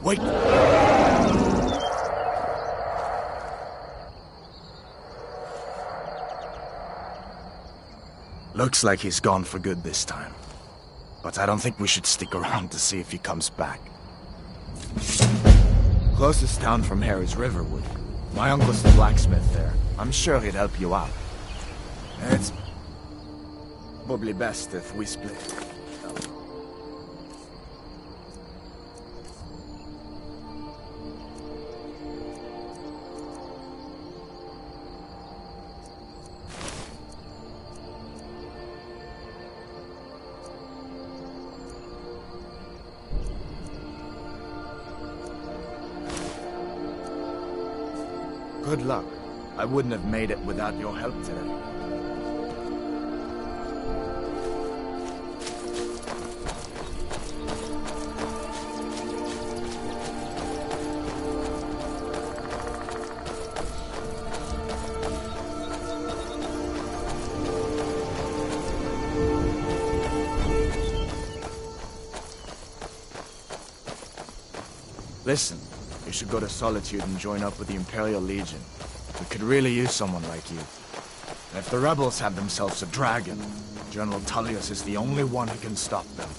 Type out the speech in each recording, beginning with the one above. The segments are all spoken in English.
Wait! Looks like he's gone for good this time. But I don't think we should stick around to see if he comes back. Closest town from here is Riverwood. My uncle's the blacksmith there. I'm sure he'd help you out. It's probably best if we split. Good luck. I wouldn't have made it without your help today. Listen, you should go to Solitude and join up with the Imperial Legion. We could really use someone like you. And if the rebels have themselves a dragon, General Tullius is the only one who can stop them.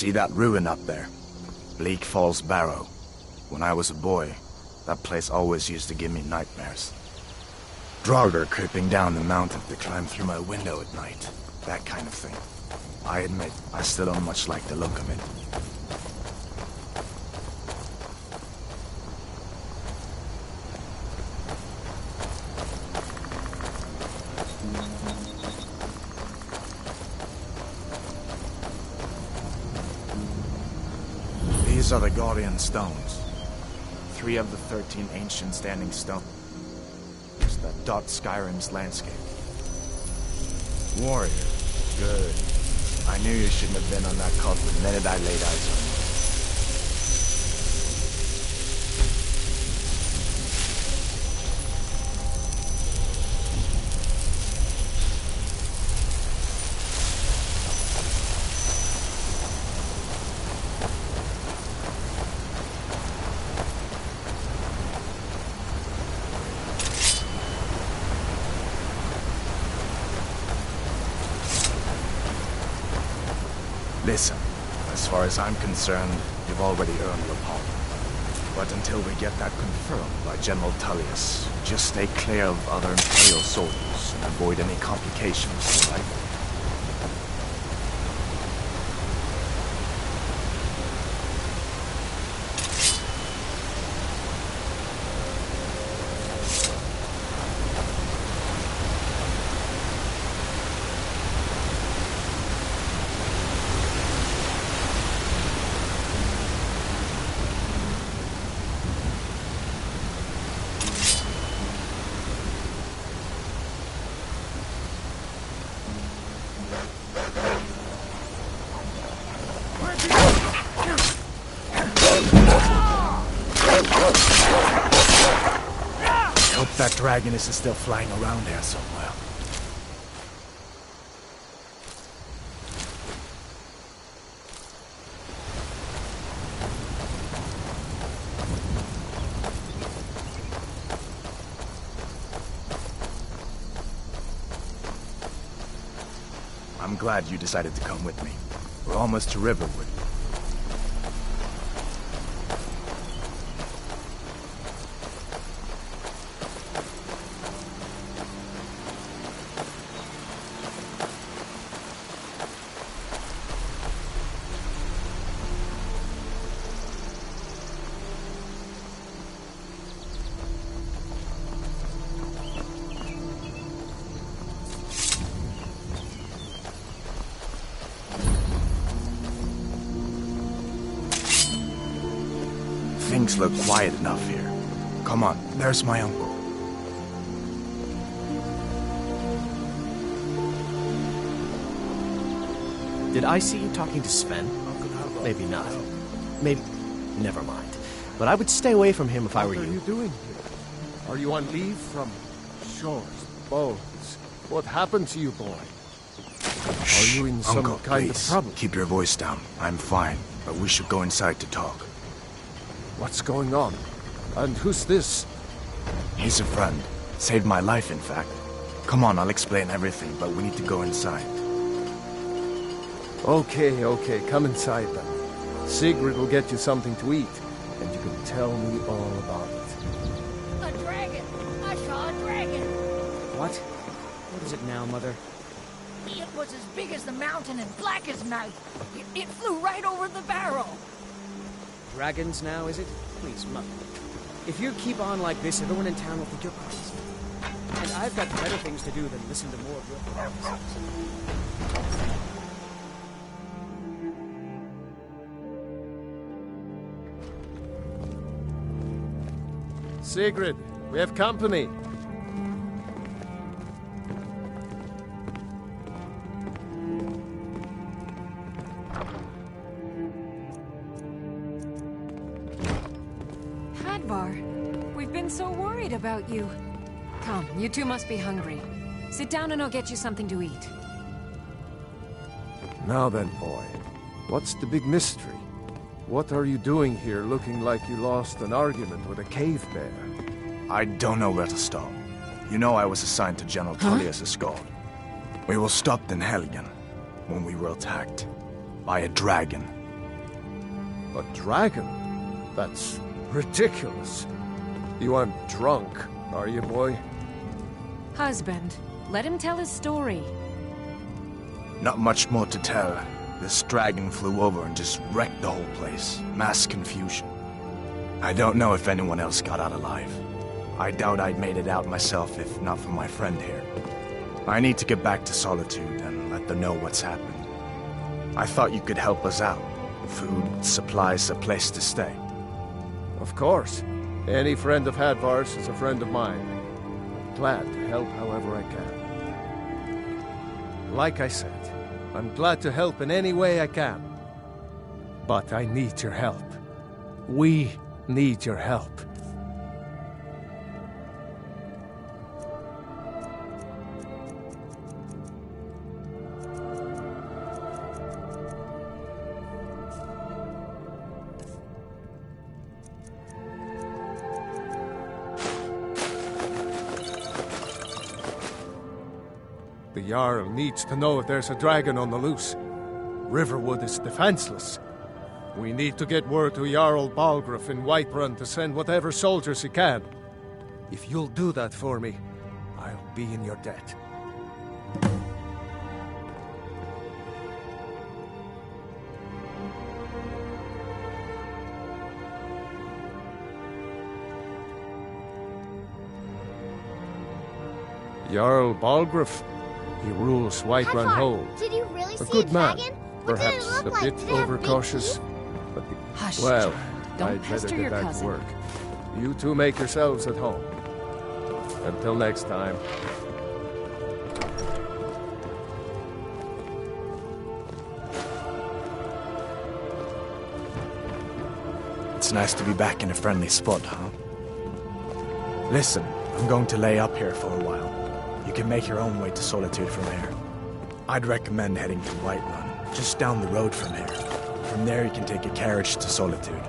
See that ruin up there? Bleak Falls Barrow. When I was a boy, that place always used to give me nightmares. Draugr creeping down the mountain to climb through my window at night. That kind of thing. I admit, I still don't much like the look of it. These are the Guardian Stones. 3 of the 13 ancient standing stones that dot Skyrim's landscape. Warrior. Good. I knew you shouldn't have been on that cult the minute I laid eyes on you. Listen, as far as I'm concerned, you've already earned your pardon. But until we get that confirmed by General Tullius, just stay clear of other Imperial soldiers and avoid any complications, all right? that dragon is still flying around here somewhere. I'm glad you decided to come with me. We're almost to Riverwood. Things look quiet enough here. Come on, there's my uncle. Did I see you talking to Sven? Maybe not. Maybe... Never mind. But I would stay away from him if I were you. What are you doing here? Are you on leave from shores, boats? What happened to you, boy? Are you in some Uncle, kind please, of trouble? keep your voice down. I'm fine, but we should go inside to talk. What's going on? And who's this? He's a friend. Saved my life, in fact. Come on, I'll explain everything, but we need to go inside. Okay, come inside then. Sigrid will get you something to eat, and you can tell me all about it. A dragon! I saw a dragon! What? What is it now, Mother? It was as big as the mountain and black as night. It flew right over the barrel. Dragons now, is it? Please, Mother. If you keep on like this, everyone in town will think you're crazy. And I've got better things to do than listen to more of your prophecies. Sigrid, we have company. We've been so worried about you. Come, you two must be hungry. Sit down and I'll get you something to eat. Now then, boy, what's the big mystery? What are you doing here looking like you lost an argument with a cave bear? I don't know where to start. You know I was assigned to General Tullius' guard. We were stopped in Helgen when we were attacked by a dragon. A dragon? That's ridiculous. You aren't drunk, are you, boy? Husband, let him tell his story. Not much more to tell. This dragon flew over and just wrecked the whole place. Mass confusion. I don't know if anyone else got out alive. I doubt I'd made it out myself if not for my friend here. I need to get back to Solitude and let them know what's happened. I thought you could help us out. Food, supplies, a place to stay. Of course. Any friend of Hadvar's is a friend of mine. I'm glad to help however I can. Like I said, I'm glad to help in any way I can. But I need your help. We need your help. The Jarl needs to know if there's a dragon on the loose. Riverwood is defenseless. We need to get word to Jarl Balgruuf in Whiterun to send whatever soldiers he can. If you'll do that for me, I'll be in your debt. Jarl Balgruuf. He rules Whiterun Hold. Did you really A see good a man. dragon? What Perhaps did it a look like? bit Did it have big overcautious. teeth? But Hush, well, don't I'd better pester get your back cousin. to work. You two make yourselves at home. Until next time. It's nice to be back in a friendly spot, huh? Listen, a I'm going to lay up here for a while. You can make your own way to Solitude from here. I'd recommend heading to Whiterun, just down the road from here. From there you can take a carriage to Solitude.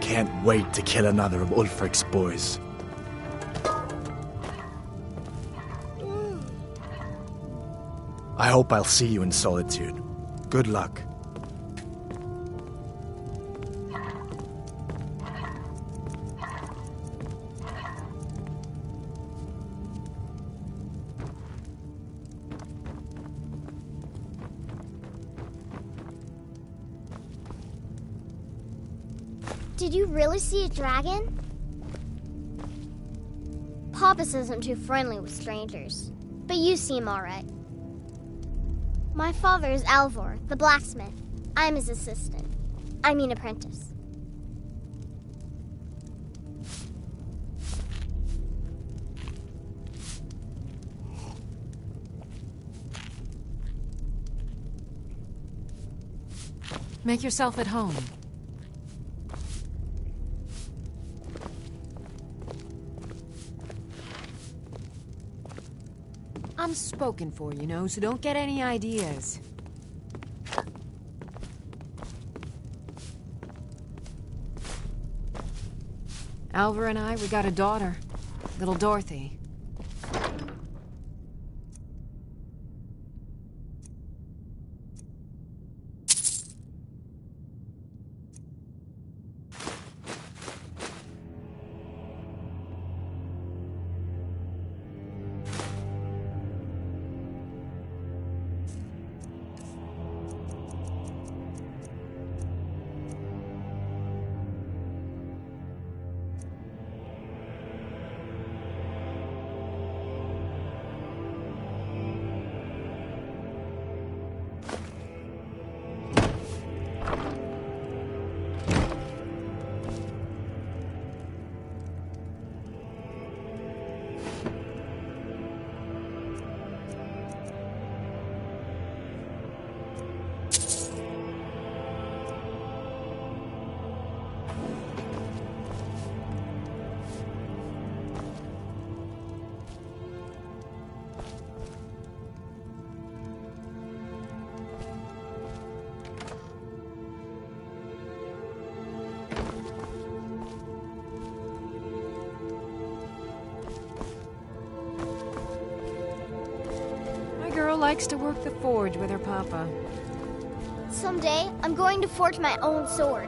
Can't wait to kill another of Ulfric's boys. I hope I'll see you in Solitude. Good luck. Did you really see a dragon? Papa says I'm too friendly with strangers, but you seem alright. My father is Alvor, the blacksmith. I'm his assistant. I mean apprentice. Make yourself at home. I'm spoken for, you know, so don't get any ideas. Alvar and I, we got a daughter, little Dorothy. likes to work the forge with her papa. Someday, I'm going to forge my own sword.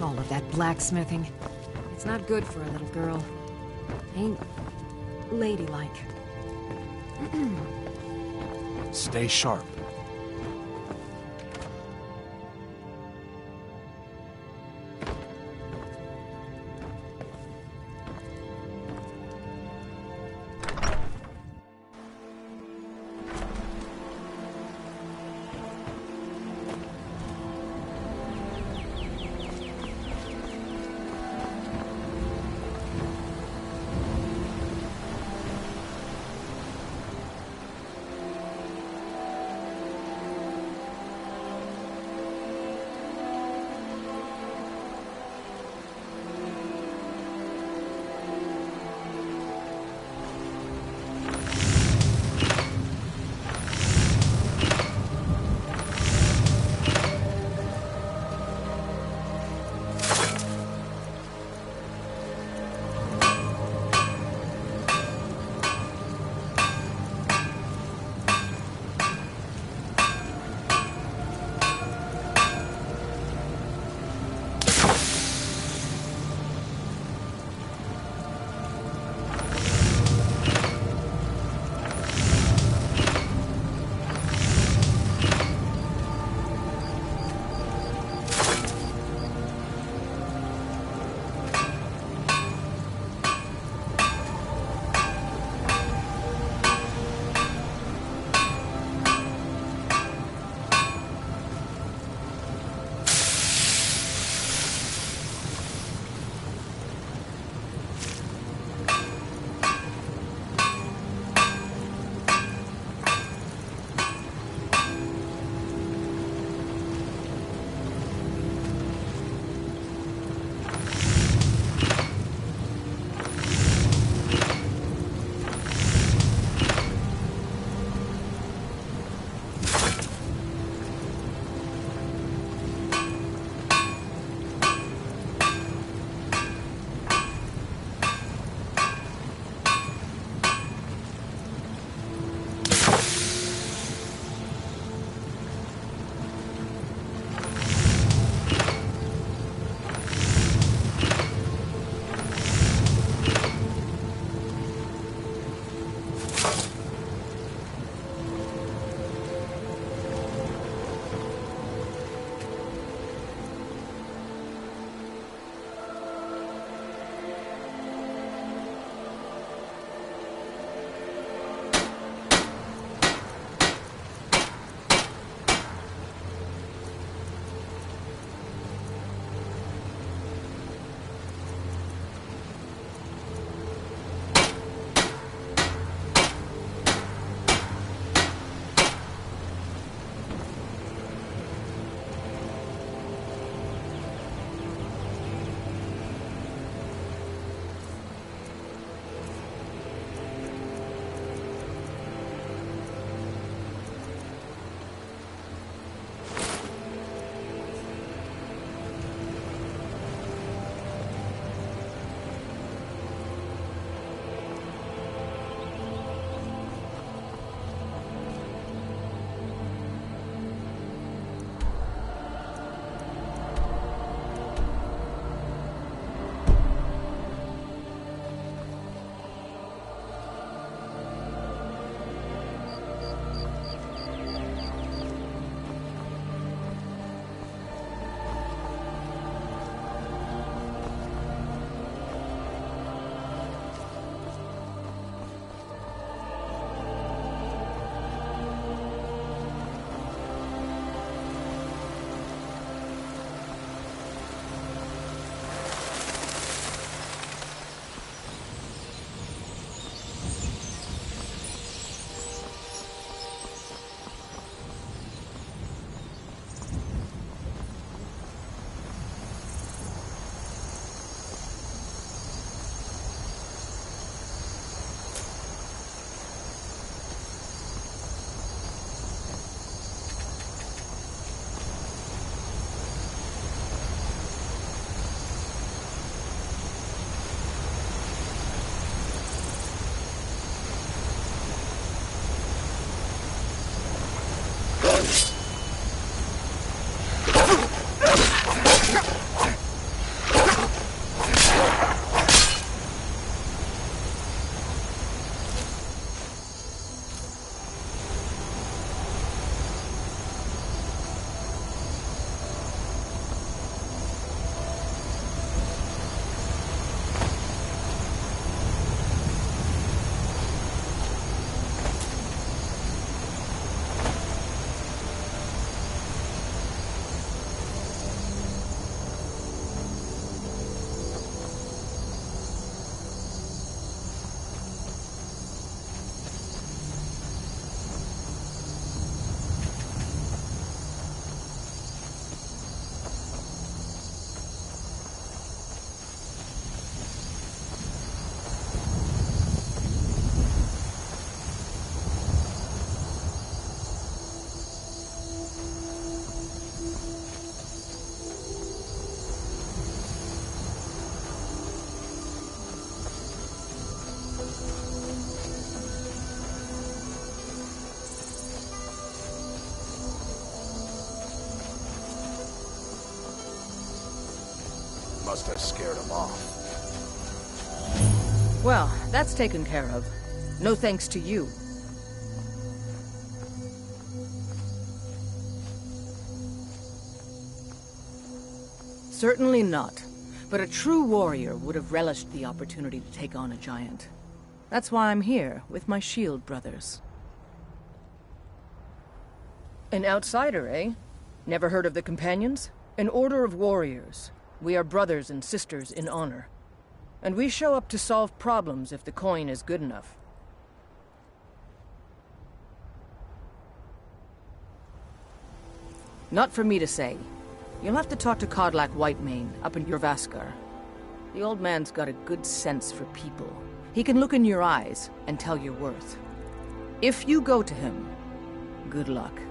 All of that blacksmithing. It's not good for a little girl. Ain't ladylike. Stay sharp. must have scared him off. Well, that's taken care of. No thanks to you. Certainly not. But a true warrior would have relished the opportunity to take on a giant. That's why I'm here, with my shield brothers. An outsider, eh? Never heard of the Companions? An order of warriors. We are brothers and sisters in honor. And we show up to solve problems if the coin is good enough. Not for me to say. You'll have to talk to Kodlak Whitemane up in Jorvaskar. The old man's got a good sense for people. He can look in your eyes and tell your worth. If you go to him, good luck.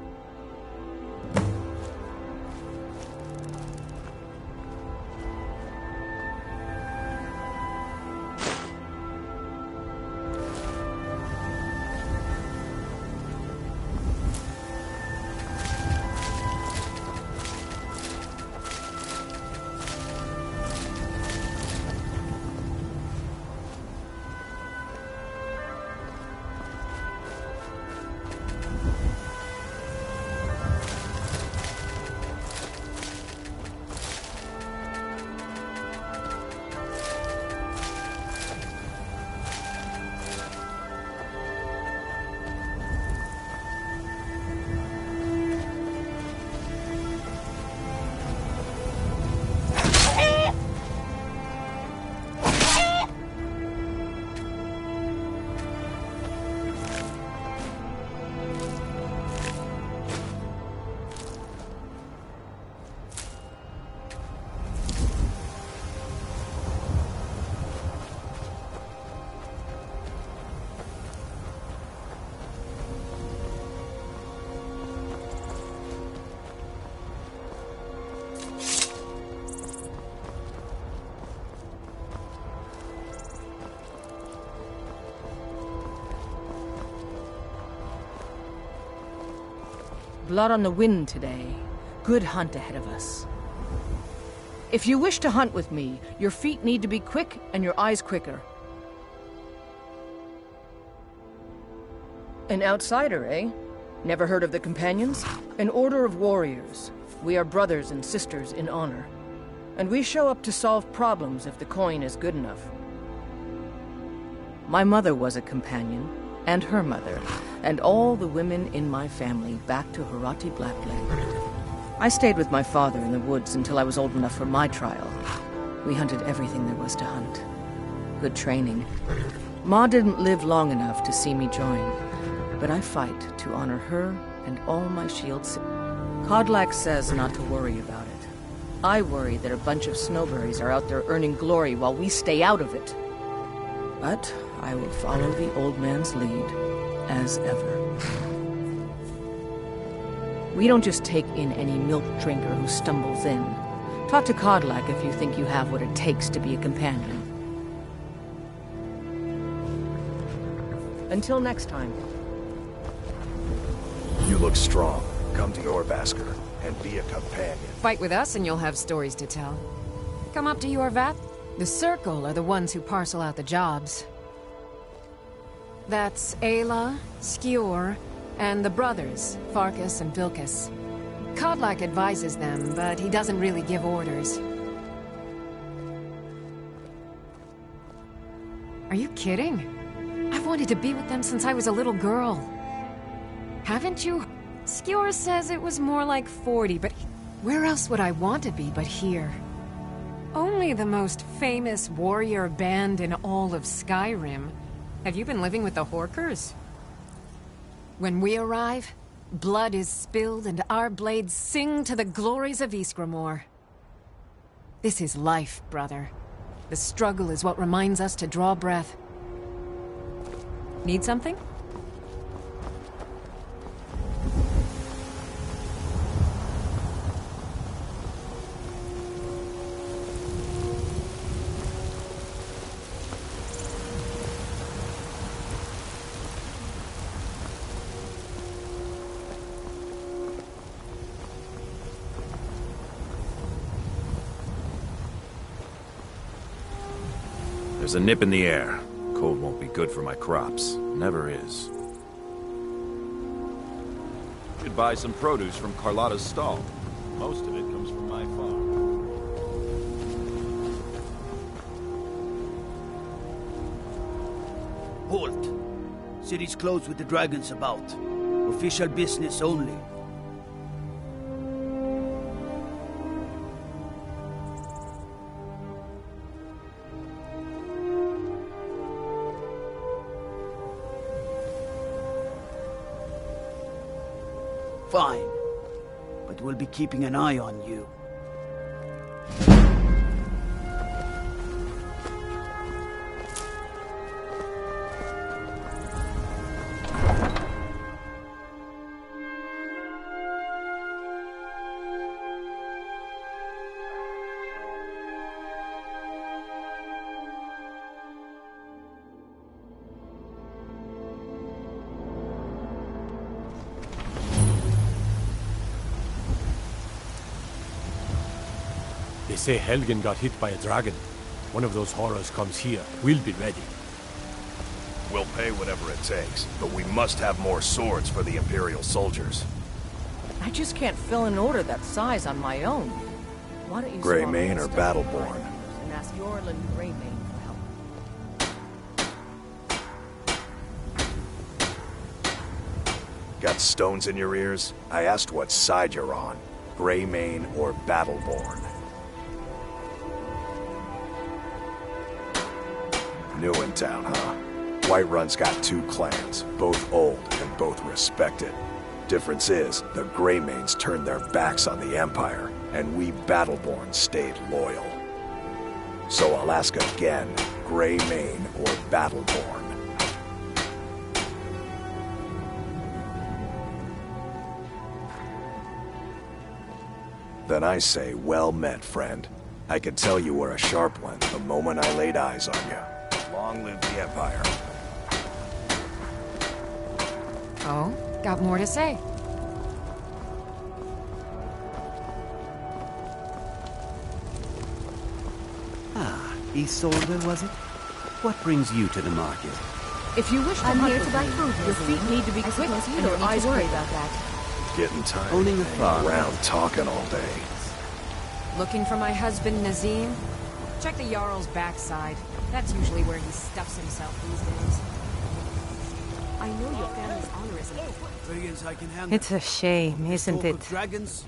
Blood on the wind today. Good hunt ahead of us. If you wish to hunt with me, your feet need to be quick and your eyes quicker. An outsider, eh? Never heard of the Companions? An order of warriors. We are brothers and sisters in honor. And we show up to solve problems if the coin is good enough. My mother was a companion, and her mother, and all the women in my family back to Harati Blackblade. I stayed with my father in the woods until I was old enough for my trial. We hunted everything there was to hunt. Good training. Ma didn't live long enough to see me join, but I fight to honor her and all my shields. Kodlak says not to worry about it. I worry that a bunch of snowberries are out there earning glory while we stay out of it. But I will follow the old man's lead, as ever. We don't just take in any milk drinker who stumbles in. Talk to Kodlak if you think you have what it takes to be a companion. Until next time. You look strong. Come to Jorvaskar and be a companion. Fight with us and you'll have stories to tell. Come up to Jorvat. The Circle are the ones who parcel out the jobs. That's Ayla, Skjor, and the brothers, Farkas and Vilkas. Kodlak advises them, but he doesn't really give orders. Are you kidding? I've wanted to be with them since I was a little girl. Haven't you? Skjor says it was more like 40, but where else would I want to be but here? Only the most famous warrior band in all of Skyrim. Have you been living with the Horkers? When we arrive, blood is spilled and our blades sing to the glories of Ysgramor. This is life, brother. The struggle is what reminds us to draw breath. Need something? There's a nip in the air. Cold won't be good for my crops. Never is. Could buy some produce from Carlotta's stall. Most of it comes from my farm. Halt! City's closed with the dragons about. Official business only. Fine. But we'll be keeping an eye on you. They say Helgen got hit by a dragon. One of those horrors comes here. We'll be ready. We'll pay whatever it takes, but we must have more swords for the Imperial soldiers. I just can't fill an order that size on my own. Why don't you Greymane or Battleborn? And ask Yorlin Greymane for help. Got stones in your ears? I asked what side you're on. Greymane or Battleborn? New in town, huh? Whiterun's got two clans, both old and both respected. Difference is, the Greymanes turned their backs on the Empire, and we Battleborn stayed loyal. So I'll ask again, Greymane or Battleborn? Then I say, well met, friend. I could tell you were a sharp one the moment I laid eyes on you. Long live the Empire. Oh, got more to say. Ah, Isolde, was it? What brings you to the market? If you wish to I'm hunt here to buy food. your feet need to be quick suppose you and don't your need to eyes worry quick. about that. Getting tired Owning a of hanging farm. around talking all day. Looking for my husband, Nazim? Check the Jarl's backside. That's usually where he stuffs himself these days. I know your family's honor is Dragons I can handle. It's a shame, isn't Talk it? of Dragons?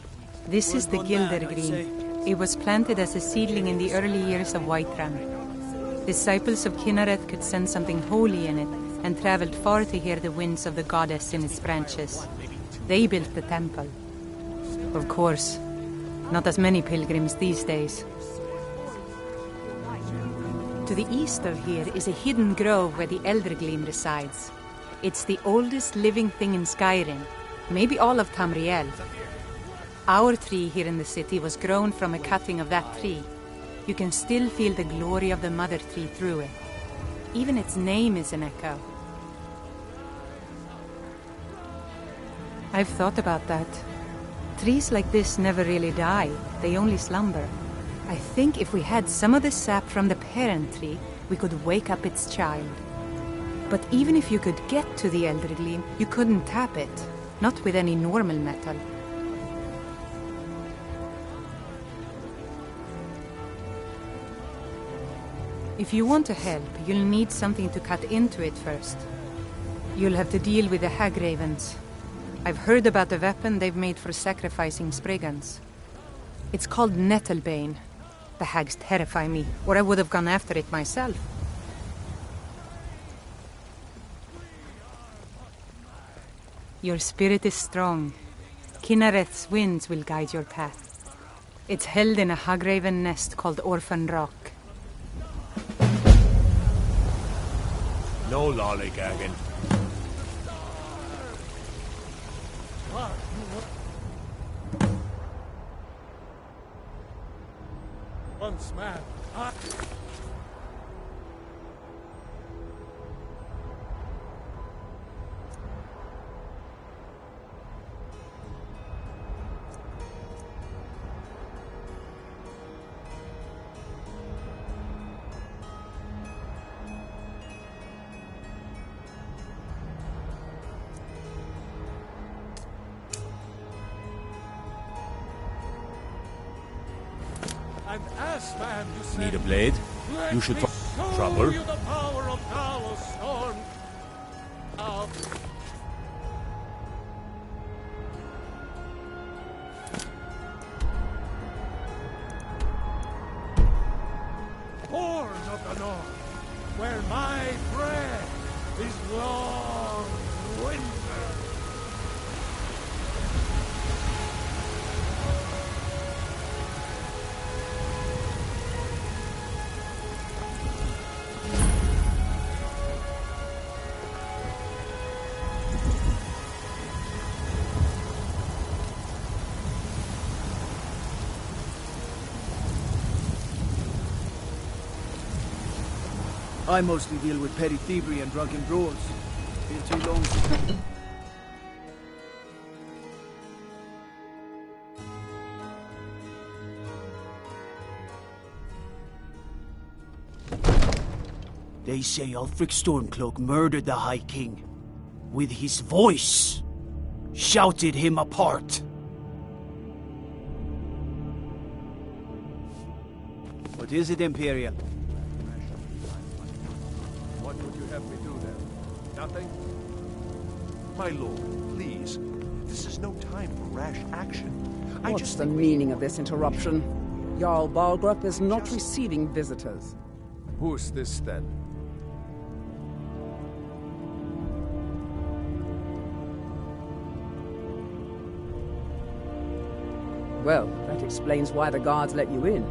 This is the Word one man, I Gildergreen. say. It was planted as a seedling in the early years of Whiterun. Disciples of Kynareth could sense something holy in it and traveled far to hear the winds of the goddess in its branches. They built the temple. Of course, not as many pilgrims these days. To the east of here is a hidden grove where the Eldergleam resides. It's the oldest living thing in Skyrim, maybe all of Tamriel. Our tree here in the city was grown from a cutting of that tree. You can still feel the glory of the mother tree through it. Even its name is an echo. I've thought about that. Trees like this never really die, they only slumber. I think if we had some of the sap from the parent tree, we could wake up its child. But even if you could get to the Eldergleam, you couldn't tap it. Not with any normal metal. If you want to help, you'll need something to cut into it first. You'll have to deal with the Hagravens. I've heard about the weapon they've made for sacrificing Spriggans. It's called Nettlebane. The hags terrify me, or I would have gone after it myself. Your spirit is strong. Kynareth's winds will guide your path. It's held in a Hagraven nest called Orphan Rock. No lollygagging. Once man. And as man, you said, Need a blade? "Let You should me find show trouble." you the power of Talos Storm. Born of the North, where my bread is long winter. I mostly deal with petty thievery and drunken brawls. Been too long. They say Ulfric Stormcloak murdered the High King. With his voice. Shouted him apart. What is it, Imperial? What would you have me do then? Nothing? My lord, please. This is no time for rash action. What's the meaning of this interruption? Jarl Balgrup is not receiving visitors. Who's this then? Well, that explains why the guards let you in.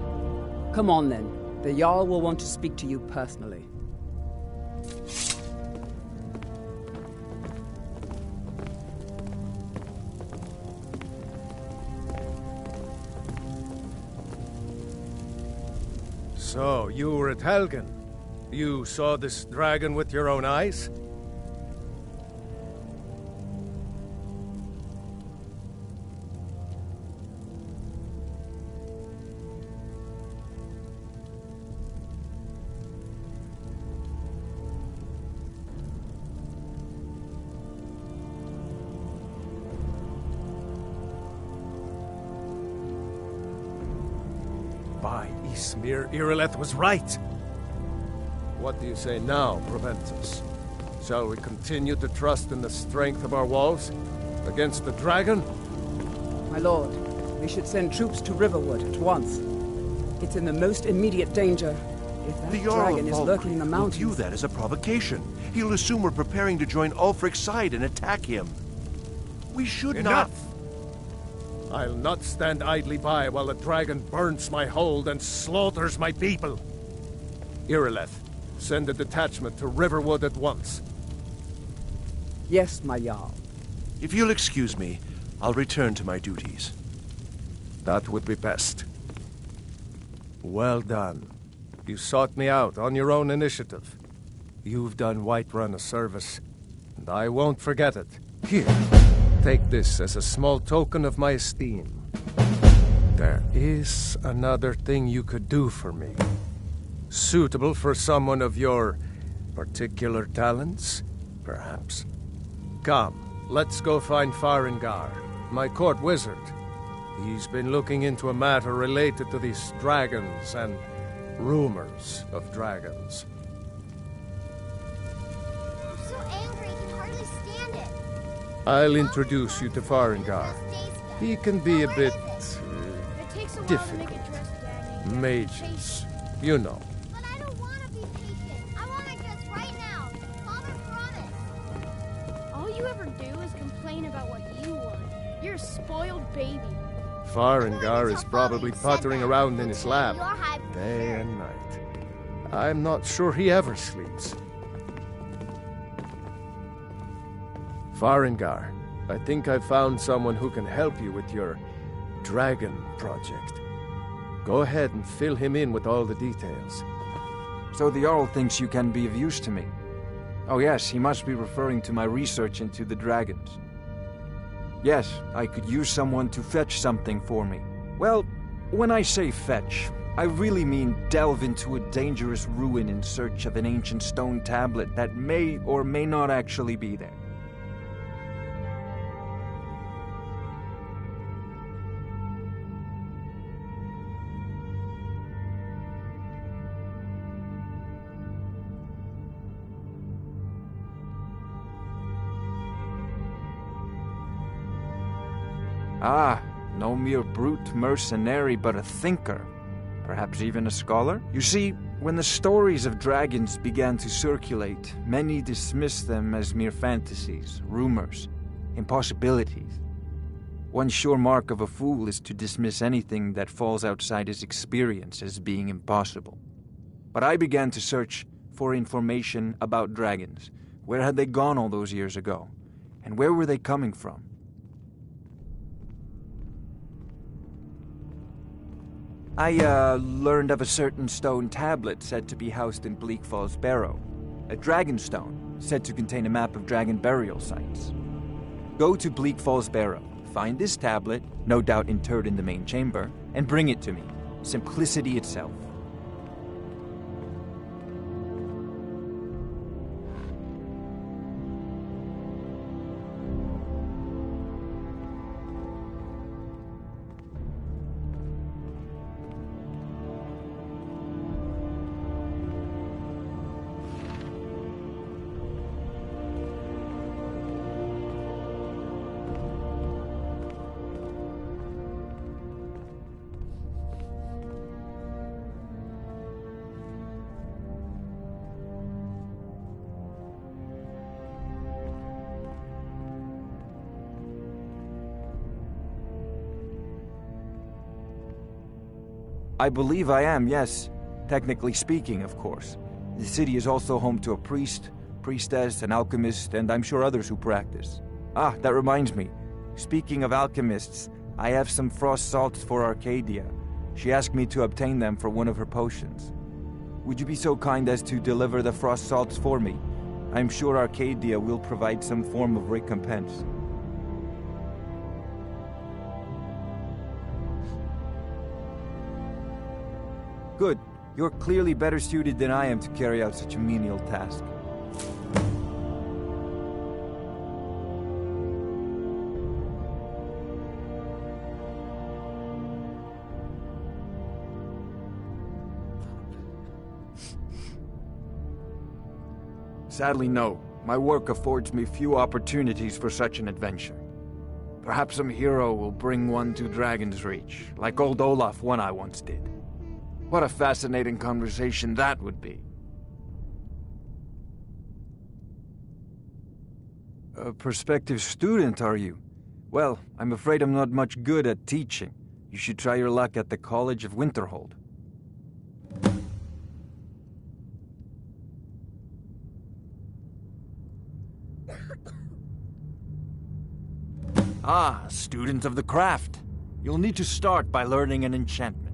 Come on then. The Jarl will want to speak to you personally. So, you were at Helgen. You saw this dragon with your own eyes? By Ysmir, Irileth was right. What do you say now, Proventus? Shall we continue to trust in the strength of our walls against the dragon? My lord, we should send troops to Riverwood at once. It's in the most immediate danger. If that The Jarl dragon of is lurking in the Falkreath will mountains... view that as a provocation. He'll assume we're preparing to join Ulfric's side and attack him. We should Enough! not... I'll not stand idly by while the dragon burns my hold and slaughters my people. Irileth, send a detachment to Riverwood at once. Yes, my Jarl. If you'll excuse me, I'll return to my duties. That would be best. Well done. You sought me out on your own initiative. You've done Whiterun a service, and I won't forget it. Here, take this as a small token of my esteem. There is another thing you could do for me. Suitable for someone of your particular talents, perhaps. Come, let's go find Farengar, my court wizard. He's been looking into a matter related to these dragons and rumors of dragons. I'm so angry I can hardly stand it. I'll introduce you to Farengar. He can be a bit difficult. Mages, you know. But I don't want to be patient. I want to just right now. Father promised. All you ever do is complain about what you want. You're a spoiled baby. Farengar is probably pottering around in his lab, day and night. I'm not sure he ever sleeps. Farengar, I think I've found someone who can help you with your dragon project. Go ahead and fill him in with all the details. So the Jarl thinks you can be of use to me. Oh yes, he must be referring to my research into the dragons. Yes, I could use someone to fetch something for me. Well, when I say fetch, I really mean delve into a dangerous ruin in search of an ancient stone tablet that may or may not actually be there. Ah, no mere brute mercenary, but a thinker. Perhaps even a scholar? You see, when the stories of dragons began to circulate, many dismissed them as mere fantasies, rumors, impossibilities. One sure mark of a fool is to dismiss anything that falls outside his experience as being impossible. But I began to search for information about dragons. Where had they gone all those years ago? And where were they coming from? I learned of a certain stone tablet said to be housed in Bleak Falls Barrow. A dragon stone, said to contain a map of dragon burial sites. Go to Bleak Falls Barrow, find this tablet, no doubt interred in the main chamber, and bring it to me. Simplicity itself. I believe I am, yes. Technically speaking, of course. The city is also home to a priest, priestess, an alchemist, and I'm sure others who practice. Ah, that reminds me. Speaking of alchemists, I have some frost salts for Arcadia. She asked me to obtain them for one of her potions. Would you be so kind as to deliver the frost salts for me? I'm sure Arcadia will provide some form of recompense. Good. You're clearly better suited than I am to carry out such a menial task. Sadly, no. My work affords me few opportunities for such an adventure. Perhaps some hero will bring one to Dragon's Reach, like old Olaf one I once did. What a fascinating conversation that would be. A prospective student, are you? Well, I'm afraid I'm not much good at teaching. You should try your luck at the College of Winterhold. Ah, student of the craft. You'll need to start by learning an enchantment.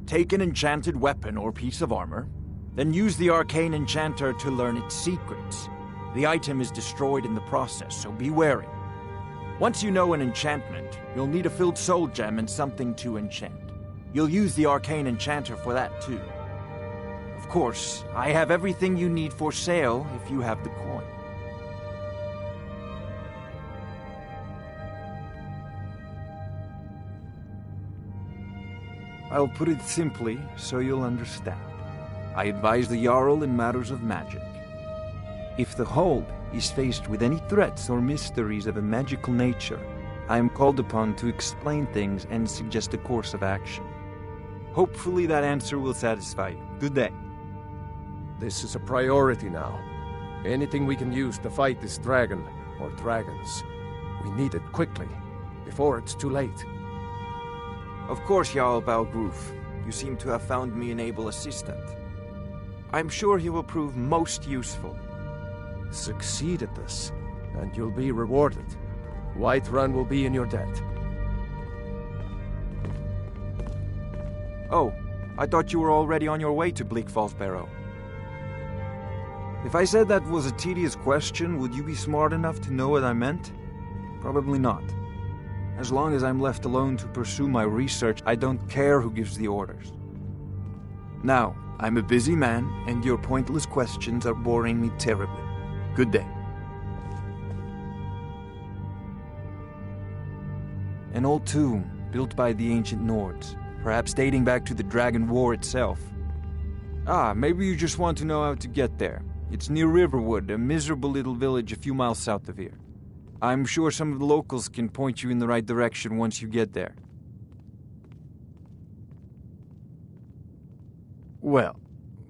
Take an enchanted weapon or piece of armor, then use the arcane enchanter to learn its secrets. The item is destroyed in the process, so be wary. Once you know an enchantment, you'll need a filled soul gem and something to enchant. You'll use the arcane enchanter for that too. Of course, I have everything you need for sale if you have the coin. I'll put it simply so you'll understand. I advise the Jarl in matters of magic. If the Hold is faced with any threats or mysteries of a magical nature, I am called upon to explain things and suggest a course of action. Hopefully that answer will satisfy you. Good day. This is a priority now. Anything we can use to fight this dragon, or dragons, we need it quickly, before it's too late. Of course, Jarl Balgruf. You seem to have found me an able assistant. I'm sure he will prove most useful. Succeed at this, and you'll be rewarded. Whiterun will be in your debt. Oh, I thought you were already on your way to Bleak Falls Barrow. If I said that was a tedious question, would you be smart enough to know what I meant? Probably not. As long as I'm left alone to pursue my research, I don't care who gives the orders. Now, I'm a busy man, and your pointless questions are boring me terribly. Good day. An old tomb, built by the ancient Nords, perhaps dating back to the Dragon War itself. Ah, maybe you just want to know how to get there. It's near Riverwood, a miserable little village a few miles south of here. I'm sure some of the locals can point you in the right direction once you get there. Well,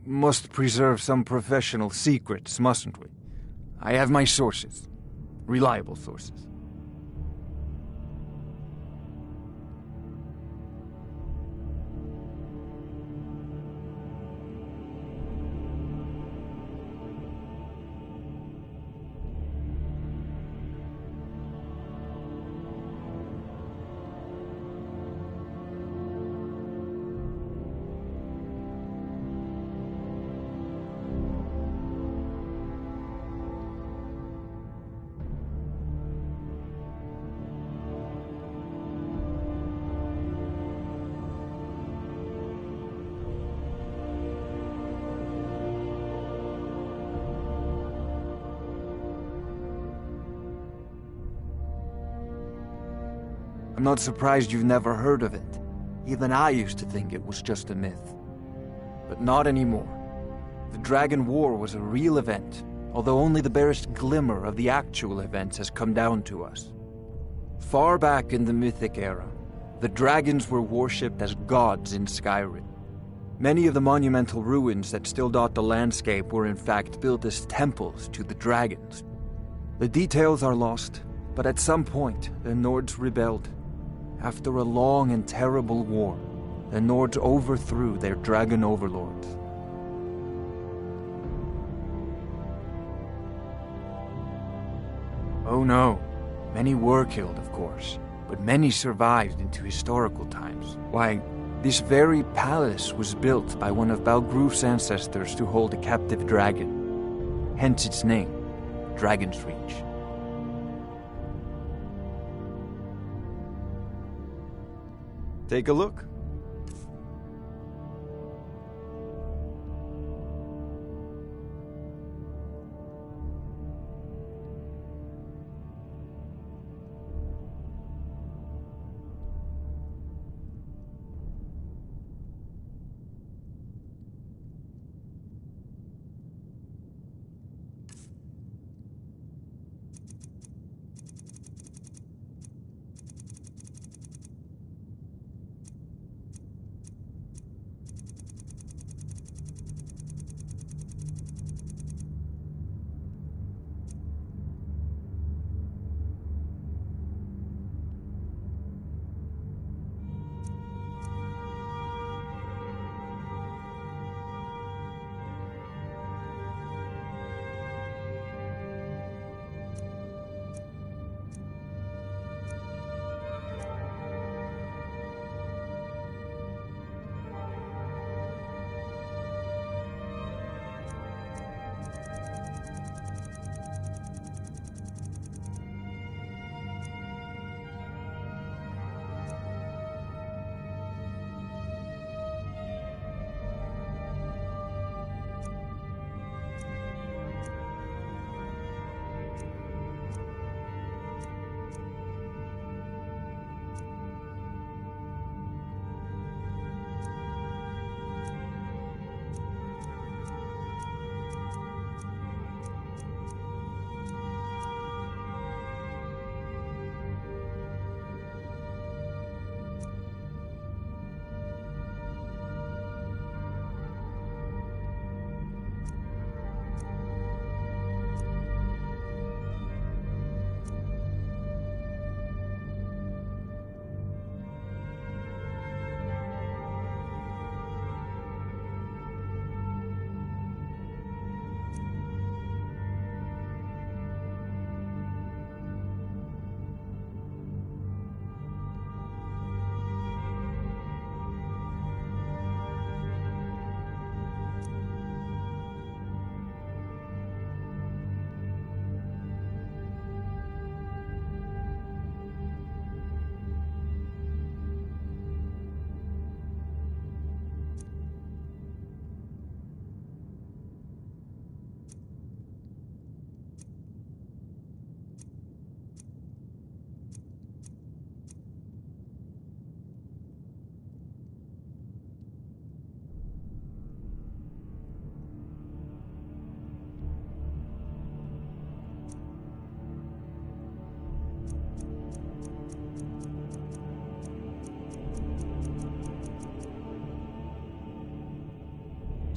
must preserve some professional secrets, mustn't we? I have my sources. Reliable sources. I'm not surprised you've never heard of it. Even I used to think it was just a myth. But not anymore. The Dragon War was a real event, although only the barest glimmer of the actual events has come down to us. Far back in the Mythic era, the dragons were worshipped as gods in Skyrim. Many of the monumental ruins that still dot the landscape were in fact built as temples to the dragons. The details are lost, but at some point, the Nords rebelled. After a long and terrible war, the Nords overthrew their dragon overlords. Oh no, many were killed, of course, but many survived into historical times. Why, this very palace was built by one of Balgruf's ancestors to hold a captive dragon. Hence its name, Dragon's Reach. Take a look.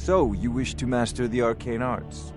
So, you wish to master the arcane arts?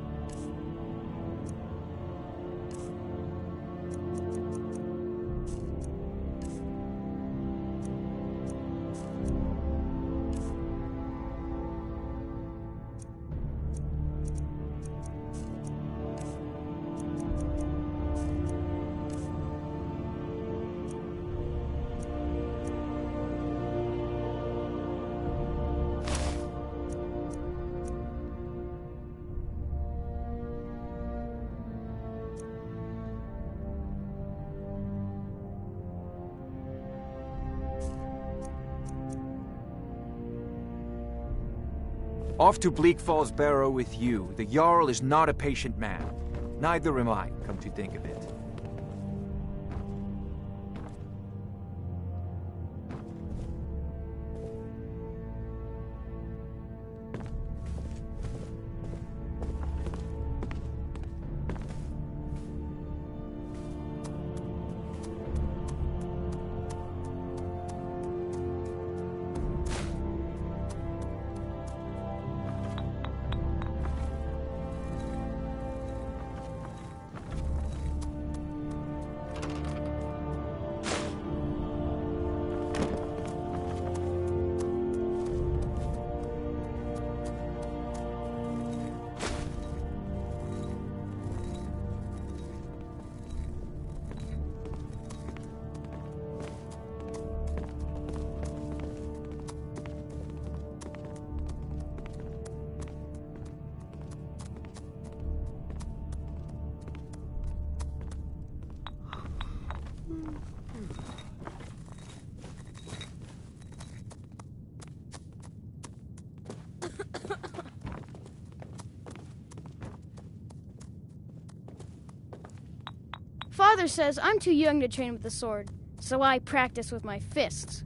Off to Bleak Falls Barrow with you. The Jarl is not a patient man. Neither am I, come to think of it. Father says I'm too young to train with the sword, so I practice with my fists.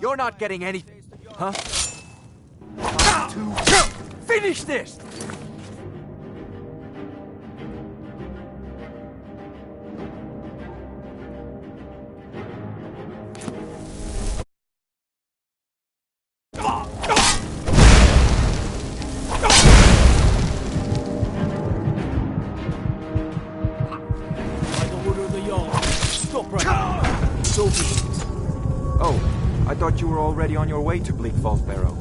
You're not getting anything, huh? Finish this! I thought you were already on your way to Bleak Falls Barrow.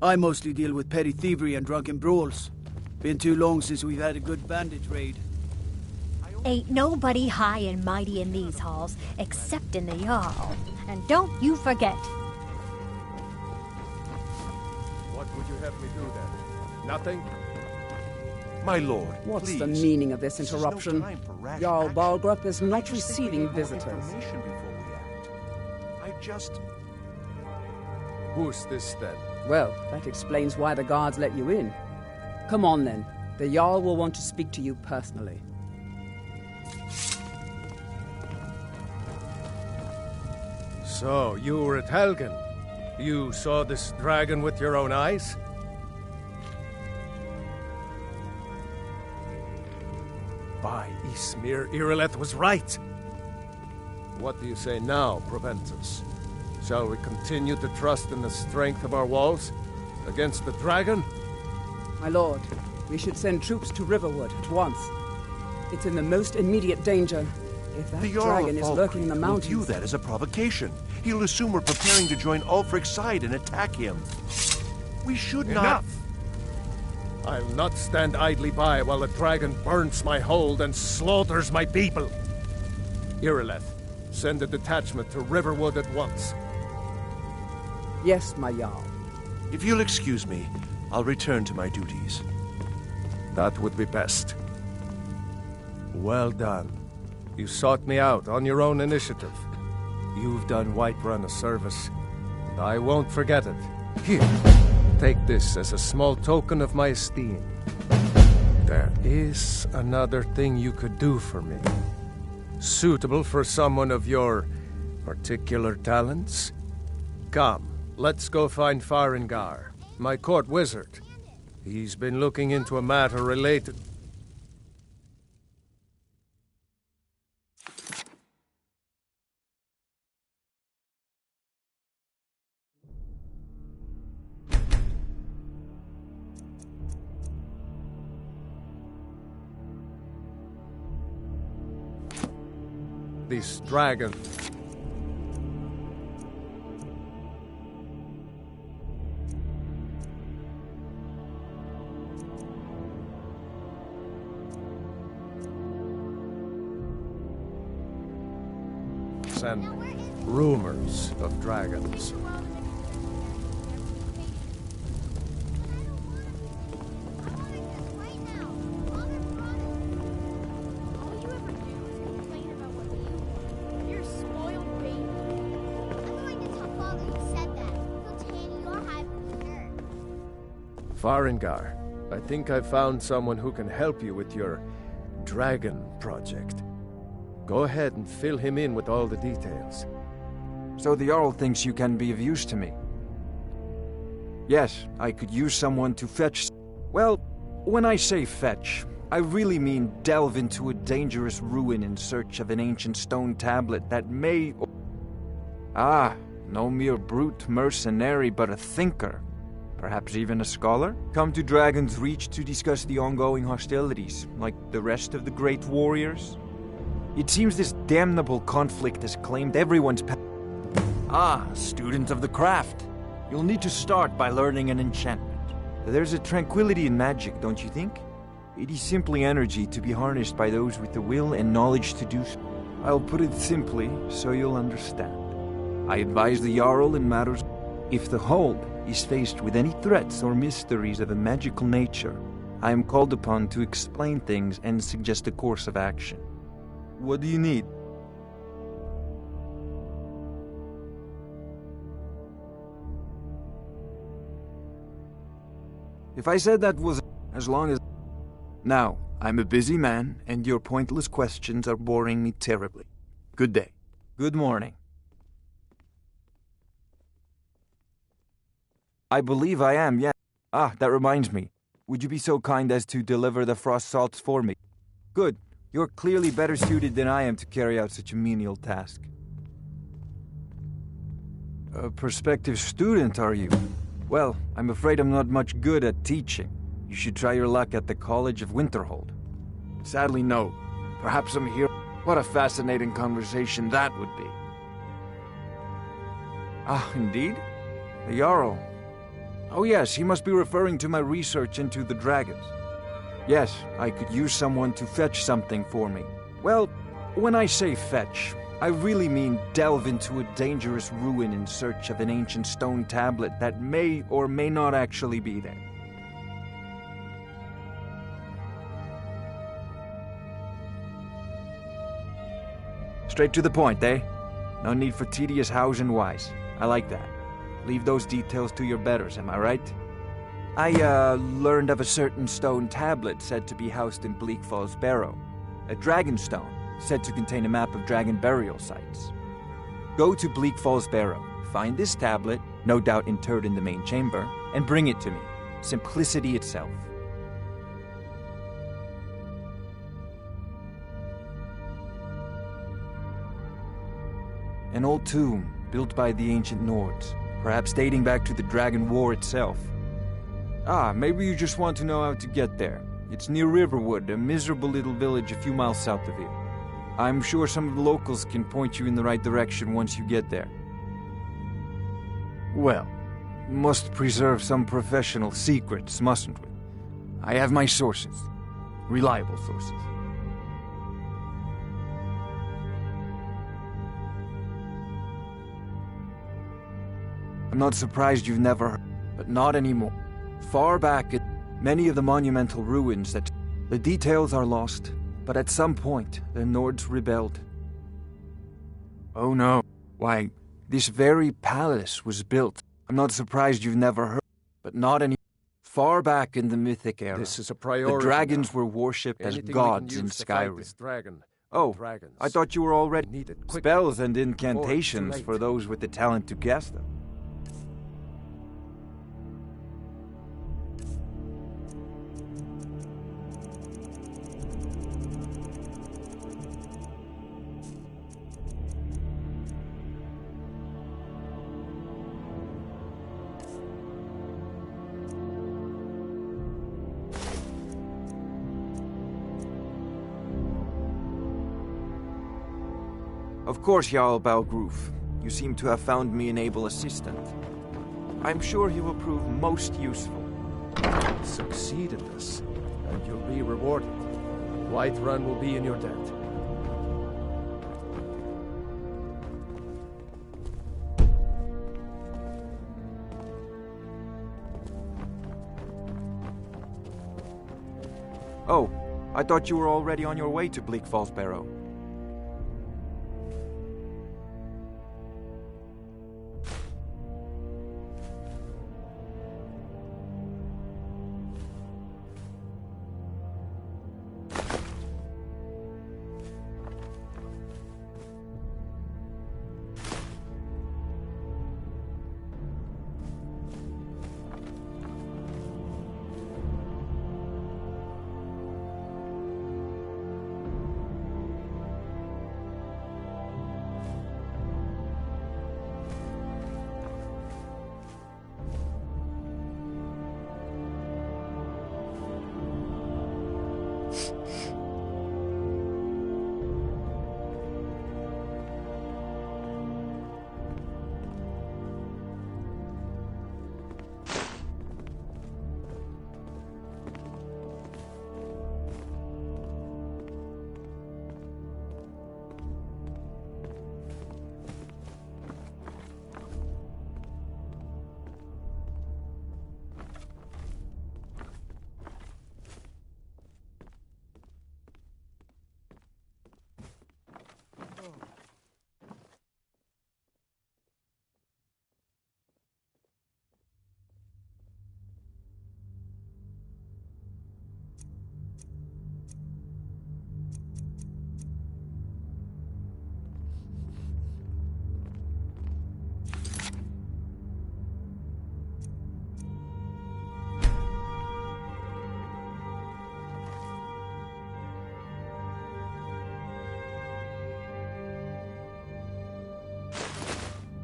I mostly deal with petty thievery and drunken brawls. Been too long since we've had a good bandit raid. Ain't nobody high and mighty in these halls, except in the Jarl. And don't you forget. What would you have me do then? Nothing? My lord, What's please. the meaning of this interruption? No time for rash Jarl action. Balgrup is not I just think we receiving need more visitors. information before we act. I just... Who's this then? Well, that explains why the guards let you in. Come on then. The Jarl will want to speak to you personally. So, you were at Helgen. You saw this dragon with your own eyes? By Ysmir, Irileth was right. What do you say now, Proventus? Shall we continue to trust in the strength of our walls against the dragon? My lord, we should send troops to Riverwood at once. It's in the most immediate danger. If that The Jarl dragon of is lurking in the Falkreath will mountains... view that as a provocation. He'll assume we're preparing to join Ulfric's side and attack him. We should not... Enough! I'll not stand idly by while the dragon burns my hold and slaughters my people. Irileth, send a detachment to Riverwood at once. Yes, my Jarl. If you'll excuse me, I'll return to my duties. That would be best. Well done. You sought me out on your own initiative. You've done Whiterun a service, and I won't forget it. Here, take this as a small token of my esteem. There is another thing you could do for me. Suitable for someone of your particular talents? Come, let's go find Farengar, my court wizard. He's been looking into a matter related... This dragon. And rumors of dragons. Farengar, I think I've found someone who can help you with your dragon project. Go ahead and fill him in with all the details. So the Jarl thinks you can be of use to me. Yes, I could use someone to fetch... Well, when I say fetch, I really mean delve into a dangerous ruin in search of an ancient stone tablet that may... Ah, no mere brute mercenary, but a thinker. Perhaps even a scholar? Come to Dragon's Reach to discuss the ongoing hostilities, like the rest of the great warriors? It seems this damnable conflict has claimed everyone's Ah, student of the craft. You'll need to start by learning an enchantment. There's a tranquility in magic, don't you think? It is simply energy to be harnessed by those with the will and knowledge to do so. I'll put it simply, so you'll understand. I advise the Jarl in matters... If the Hold is faced with any threats or mysteries of a magical nature, I am called upon to explain things and suggest a course of action. What do you need? If I said that was as long as... Now, I'm a busy man, and your pointless questions are boring me terribly. Good day. Good morning. I believe I am, yeah. Ah, that reminds me. Would you be so kind as to deliver the frost salts for me? Good. You're clearly better suited than I am to carry out such a menial task. A prospective student, are you? Well, I'm afraid I'm not much good at teaching. You should try your luck at the College of Winterhold. Sadly, no. Perhaps I'm here. What a fascinating conversation that would be. Ah, indeed? The Jarl. Oh yes, he must be referring to my research into the dragons. Yes, I could use someone to fetch something for me. Well, when I say fetch, I really mean delve into a dangerous ruin in search of an ancient stone tablet that may or may not actually be there. Straight to the point, eh? No need for tedious hows and whys. I like that. Leave those details to your betters, am I right? I, learned of a certain stone tablet said to be housed in Bleak Falls Barrow. A dragon stone, said to contain a map of dragon burial sites. Go to Bleak Falls Barrow, find this tablet, no doubt interred in the main chamber, and bring it to me. Simplicity itself. An old tomb, built by the ancient Nords, perhaps dating back to the Dragon War itself. Ah, maybe you just want to know how to get there. It's near Riverwood, a miserable little village a few miles south of here. I'm sure some of the locals can point you in the right direction once you get there. Well, must preserve some professional secrets, mustn't we? I have my sources. Reliable sources. I'm not surprised you've never heard, but not anymore. Far back at many of the monumental ruins that the details are lost, but at some point the Nords rebelled. Oh no. Why, this very palace was built. I'm not surprised you've never heard, but not any. Far back in the Mythic era, This is a priority. the dragons now. were worshipped as Anything gods we can in use to fight Skyrim. this dragon. Oh, Dragons. I thought you were already Need it quick. spells and Before incantations it's too for late. those with the talent to cast them. Of course, Jarl Balgroof. You seem to have found me an able assistant. I'm sure he will prove most useful. Succeed in this, and you'll be rewarded. Whiterun will be in your debt. Oh, I thought you were already on your way to Bleak Falls Barrow.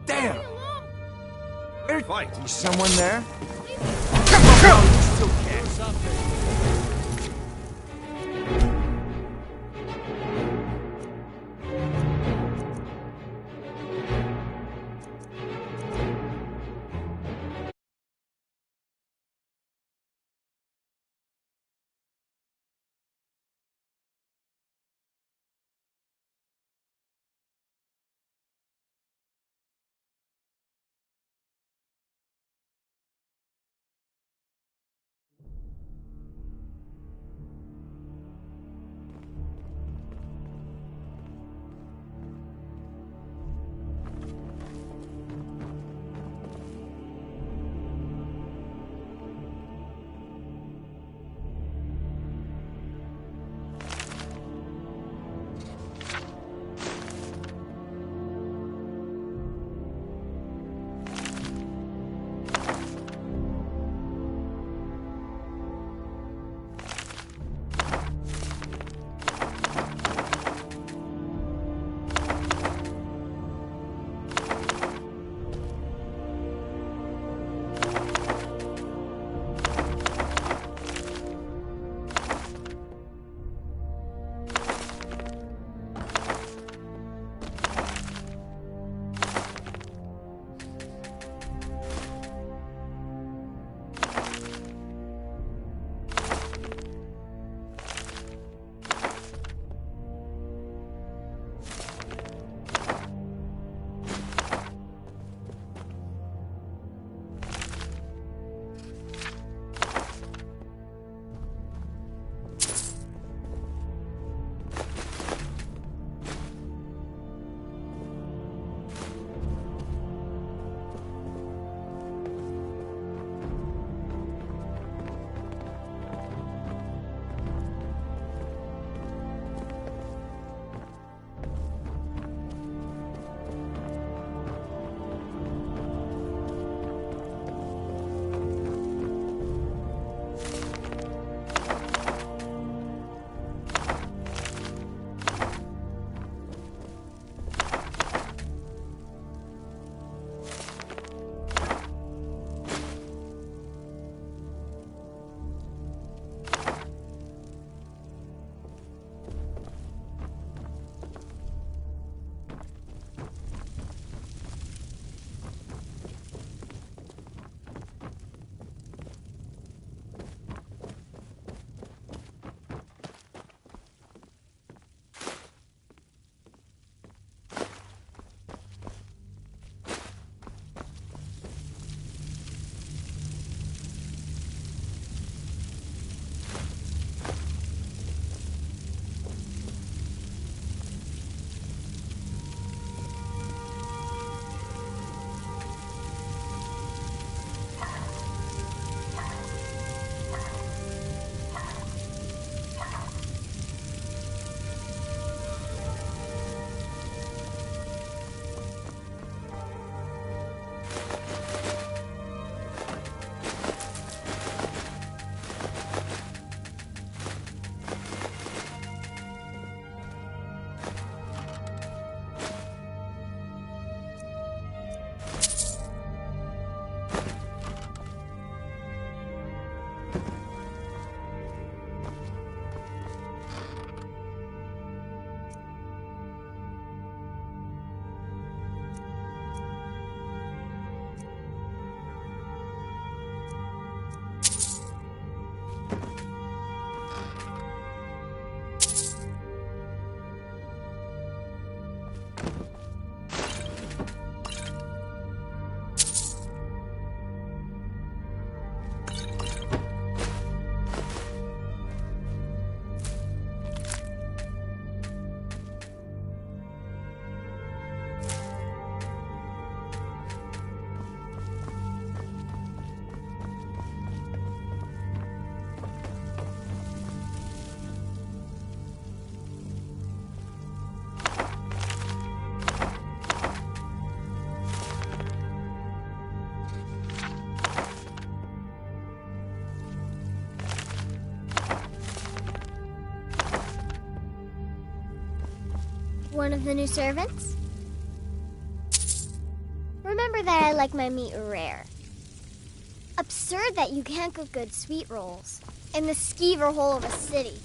Damn! Is someone there? Come on, girl! You still can. One of the new servants? Remember that I like my meat rare. Absurd that you can't cook good sweet rolls in the skeever hole of a city.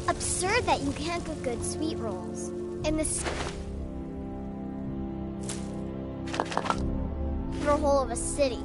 Absurd that you can't cook good sweet rolls in the skeever hole of a city.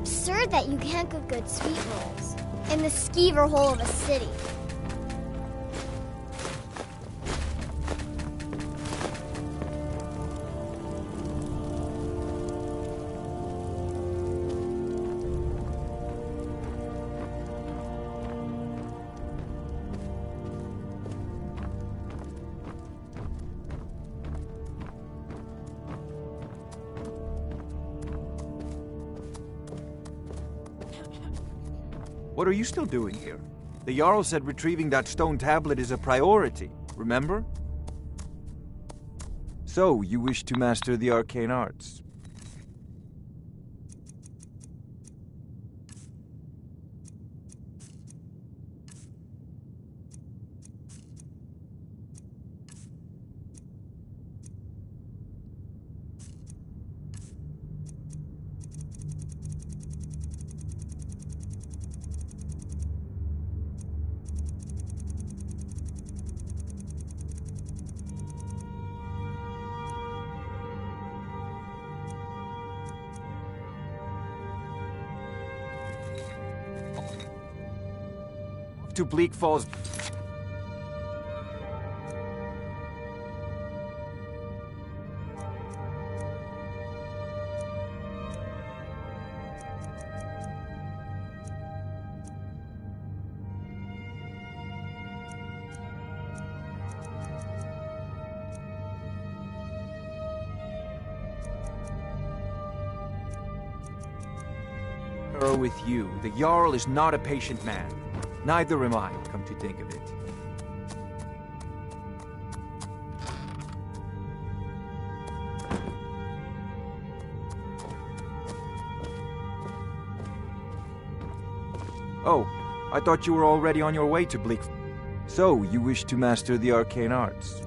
absurd that you can't cook good sweet rolls in the skeever hole of a city. What are you still doing here? The Jarl said retrieving that stone tablet is a priority, remember? So, you wish to master the arcane arts. To Bleak Falls. With you, the Jarl is not a patient man. Neither am I, come to think of it. Oh, I thought you were already on your way to Bleak. So, you wish to master the arcane arts.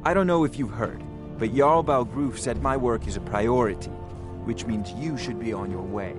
I don't know if you've heard, but Jarl Balgruf said my work is a priority, which means you should be on your way.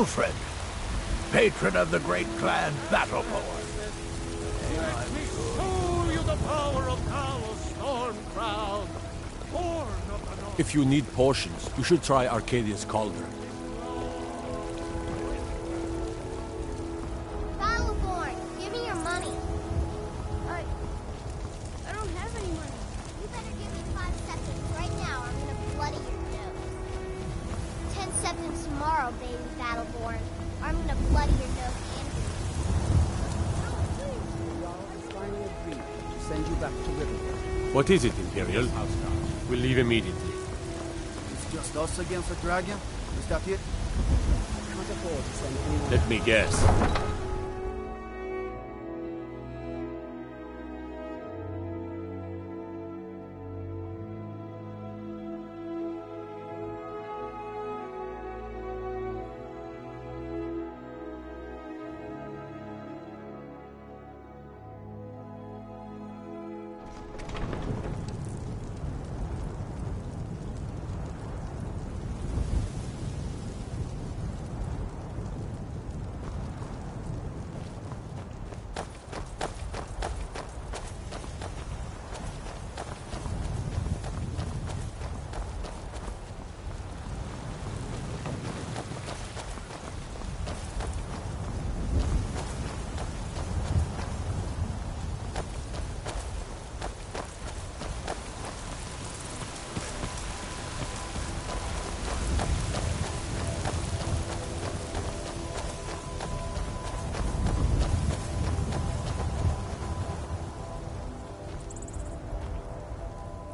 Ulfred, patron of the great clan Battleborn. Let me show you the power of Talos Stormcrown, born of the North. If you need potions, you should try Arcadia's Cauldron. Battleborn, give me your money. I don't have any money. You better give me 5 seconds right now. I'm gonna bloody your nose. 10 seconds tomorrow, baby Battleborn. Or I'm gonna bloody your nose and Finally agreed to send you back to Riverwood. What is it, Imperial? We'll leave immediately. It's just us against the dragon? Is that it? I can't afford to send anyone. Let me guess.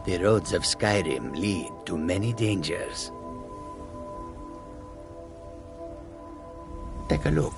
The roads of Skyrim lead to many dangers. Take a look.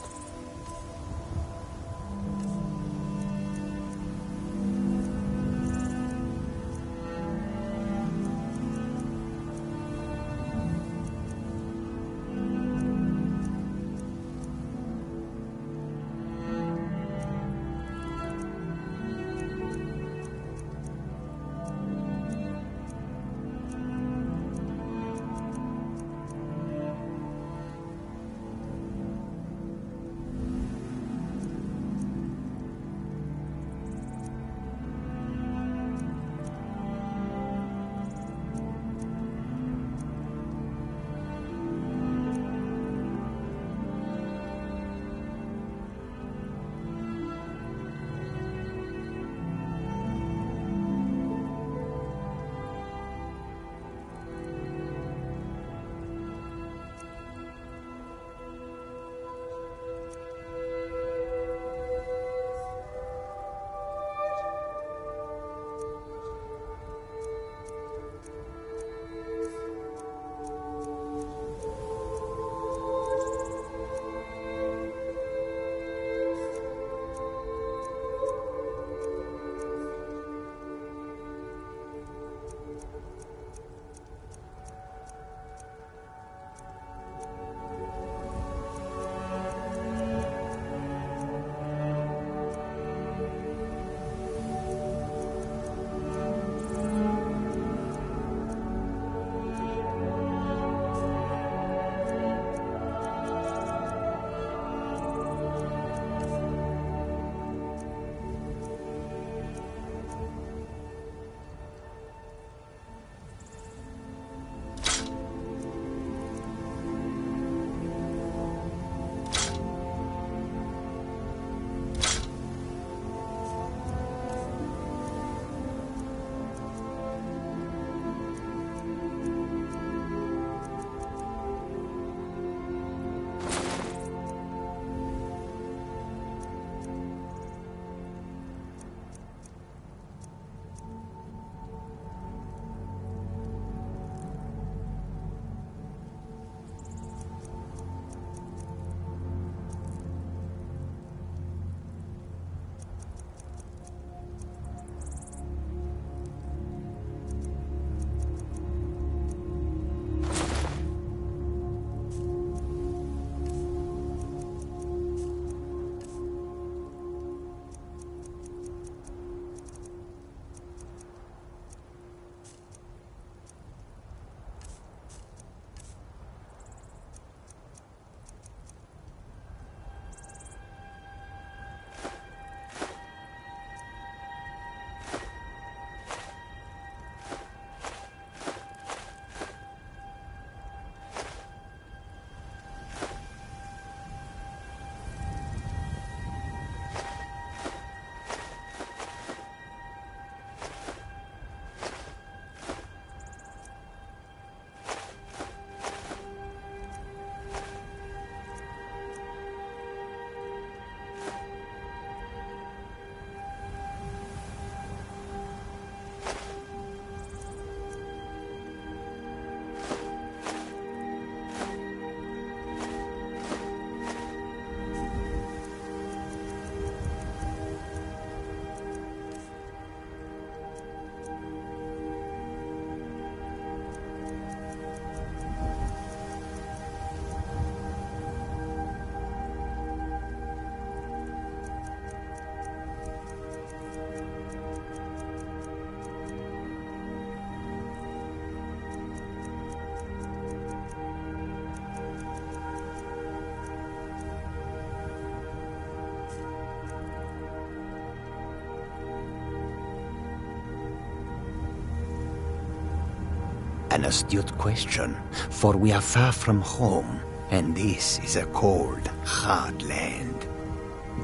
An astute question, for we are far from home, and this is a cold, hard land.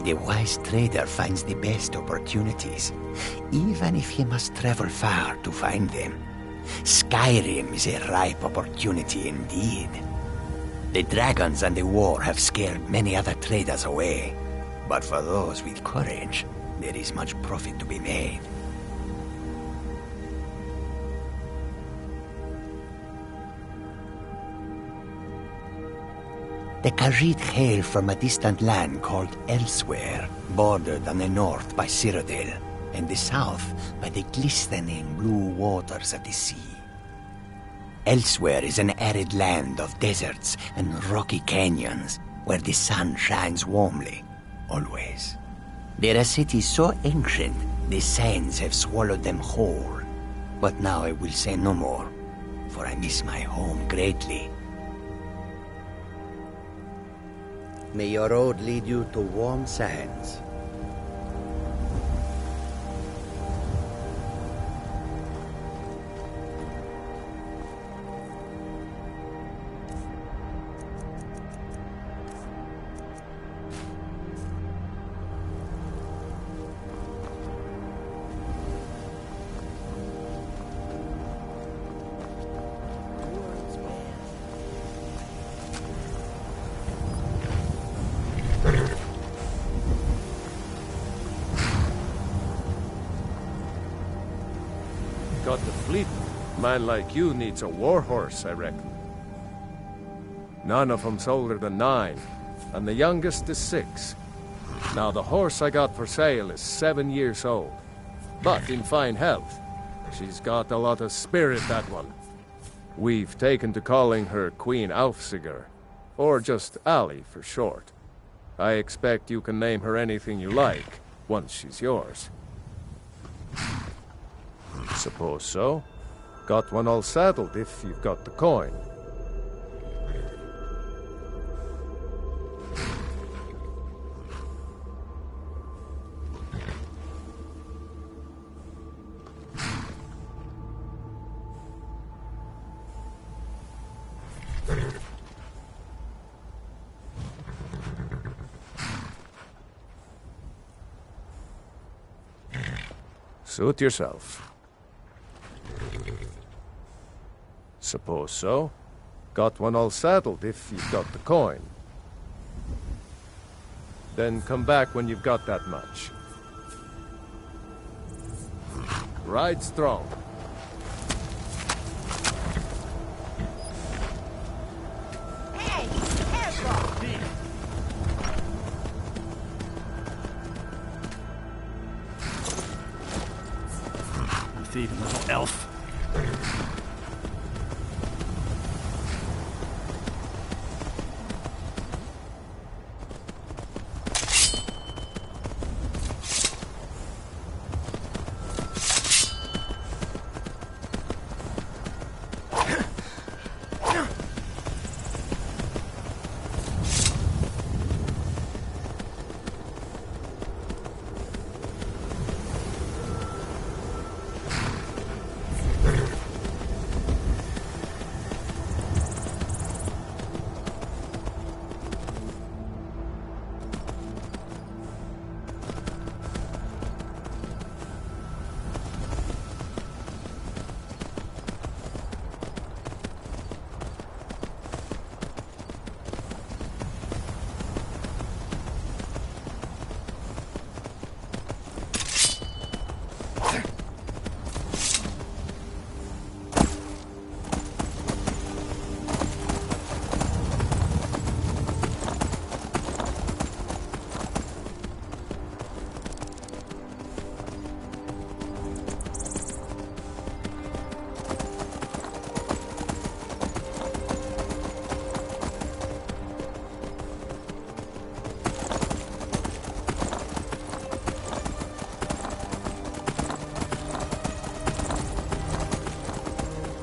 The wise trader finds the best opportunities, even if he must travel far to find them. Skyrim is a ripe opportunity indeed. The dragons and the war have scared many other traders away, but for those with courage, there is much profit to be made. The Khajiit hail from a distant land called Elsewhere, bordered on the north by Cyrodiil, and the south by the glistening blue waters of the sea. Elsewhere is an arid land of deserts and rocky canyons, where the sun shines warmly, always. There are cities so ancient, the sands have swallowed them whole. But now I will say no more, for I miss my home greatly. May your road lead you to warm sands. Got the fleet. Man like you needs a warhorse, I reckon. None of 'em's older than 9, and the youngest is 6. Now the horse I got for sale is 7 years old, but in fine health. She's got a lot of spirit, that one. We've taken to calling her Queen Aufsiger, or just Ali for short. I expect you can name her anything you like, once she's yours. Suppose so. Got one all saddled if you've got the coin. Suit yourself. Suppose so. Got one all saddled if you've got the coin. Then come back when you've got that much. Ride strong. Hey, careful! You thieving little elf.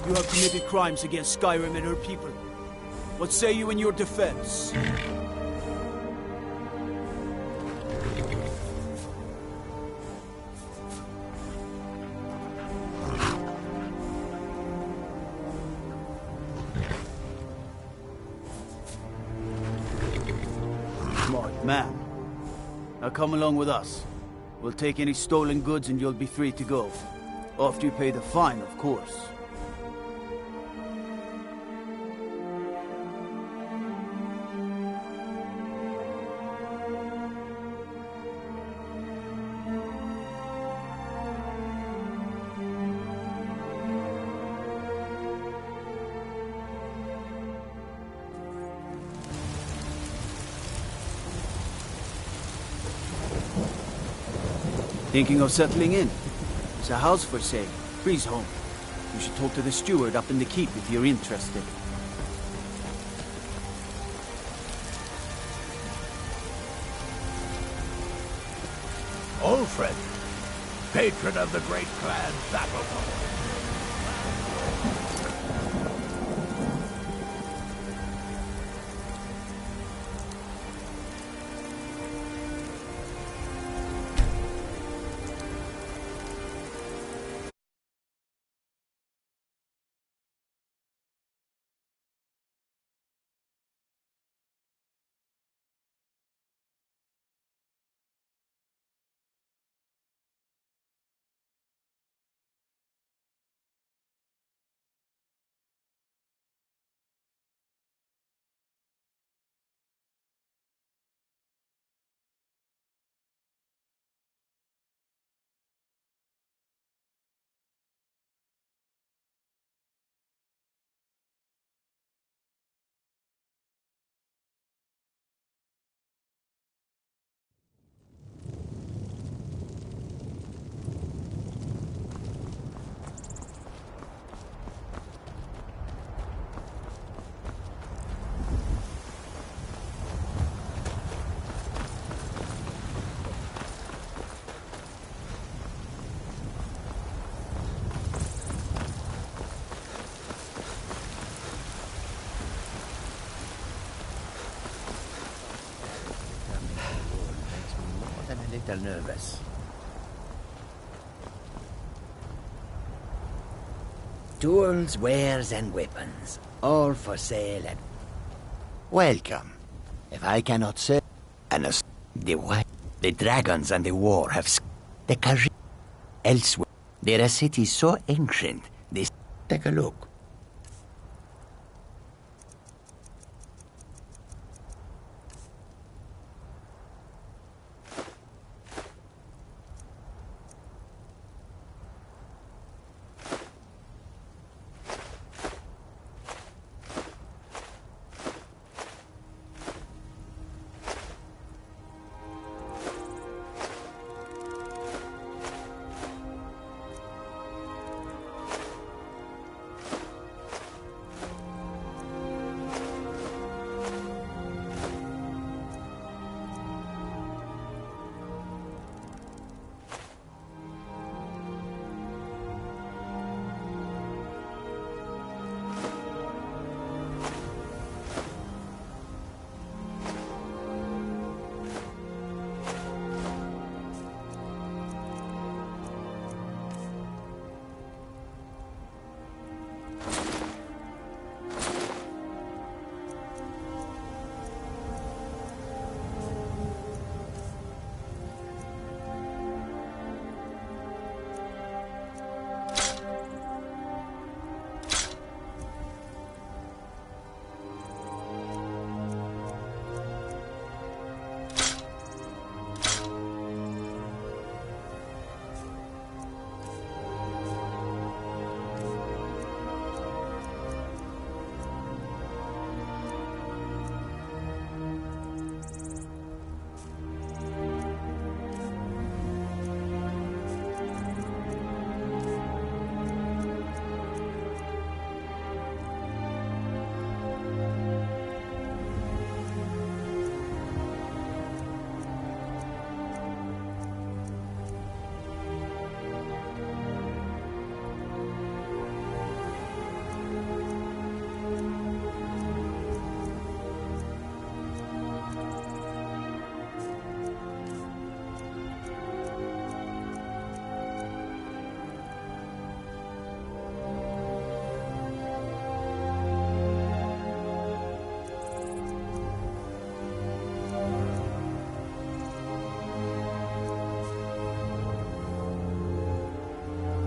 You have committed crimes against Skyrim and her people. What say you in your defense? man. Now come along with us. We'll take any stolen goods and you'll be free to go. After you pay the fine, of course. Thinking of settling in? There's a house for sale. Freeze home. You should talk to the steward up in the keep if you're interested. Ulfred, patron of the great clan Battleborn. Little nervous. Tools, wares, and weapons, all for sale at... Welcome. If I cannot sell... The white... The dragons and the war have... The Kari... Elsewhere. There are cities so ancient, they... Take a look.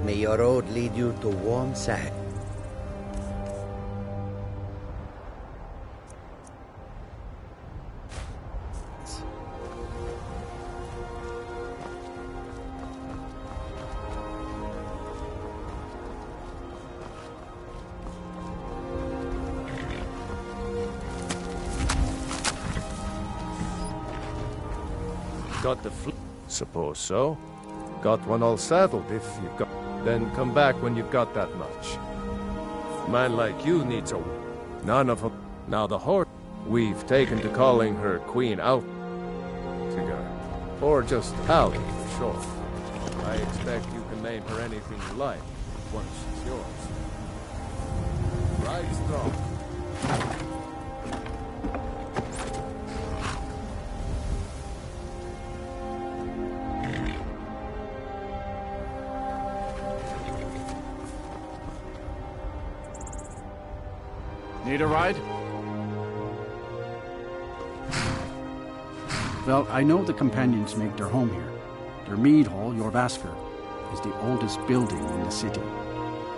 May your road lead you to warm sand. Got the Suppose so. Got one all saddled if you've got... Then come back when you've got that much. A man like you needs a... None of them. Now the horse... We've taken to calling her Queen out. Or just Hallie, for short. I expect you can name her anything you like, once she's yours. Ride strong. Need a ride? Well, I know the companions make their home here. Their mead hall, Jorvaskr, is the oldest building in the city.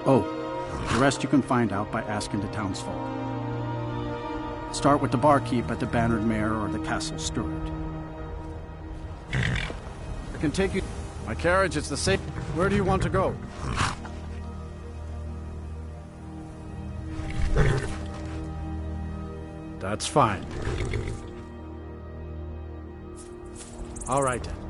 Oh, the rest you can find out by asking the townsfolk. Start with the barkeep at the Bannered Mare or the Castle Steward. I can take you... My carriage is the same... Where do you want to go? That's fine. All right then.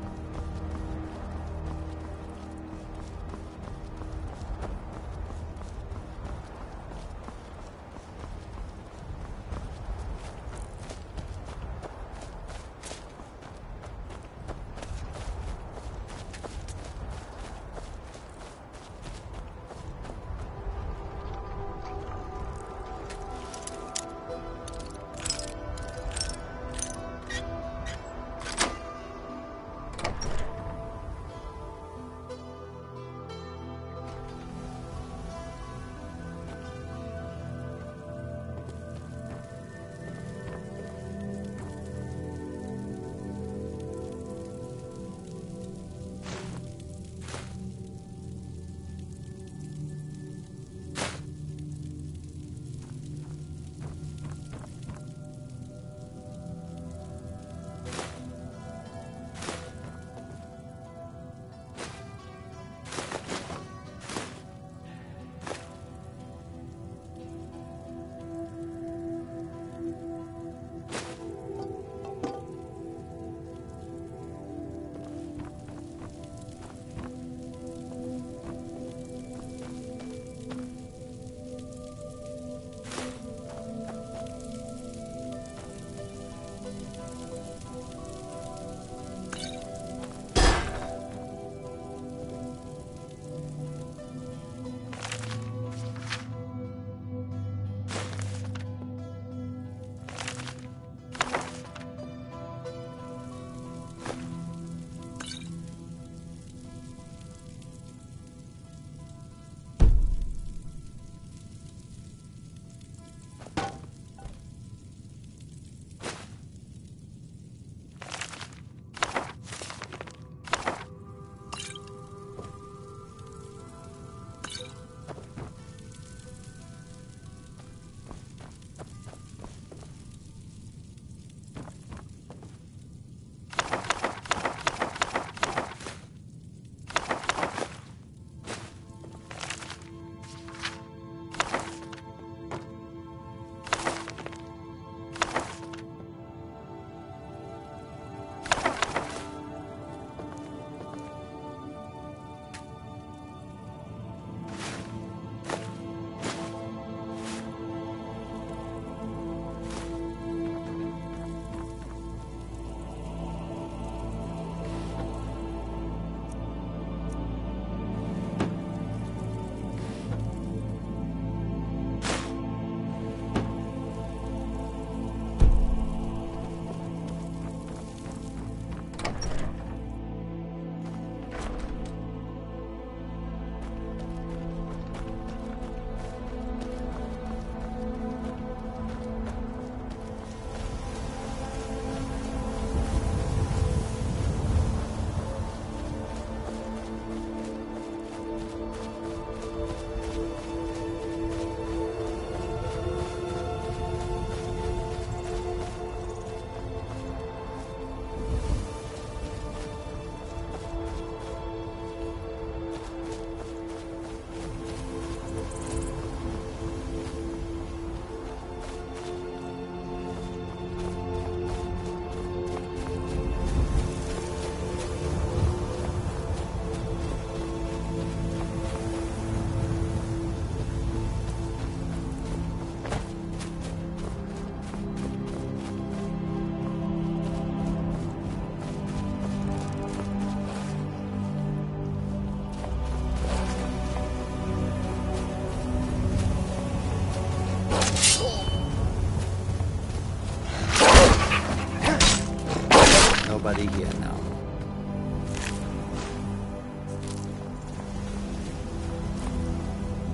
here now.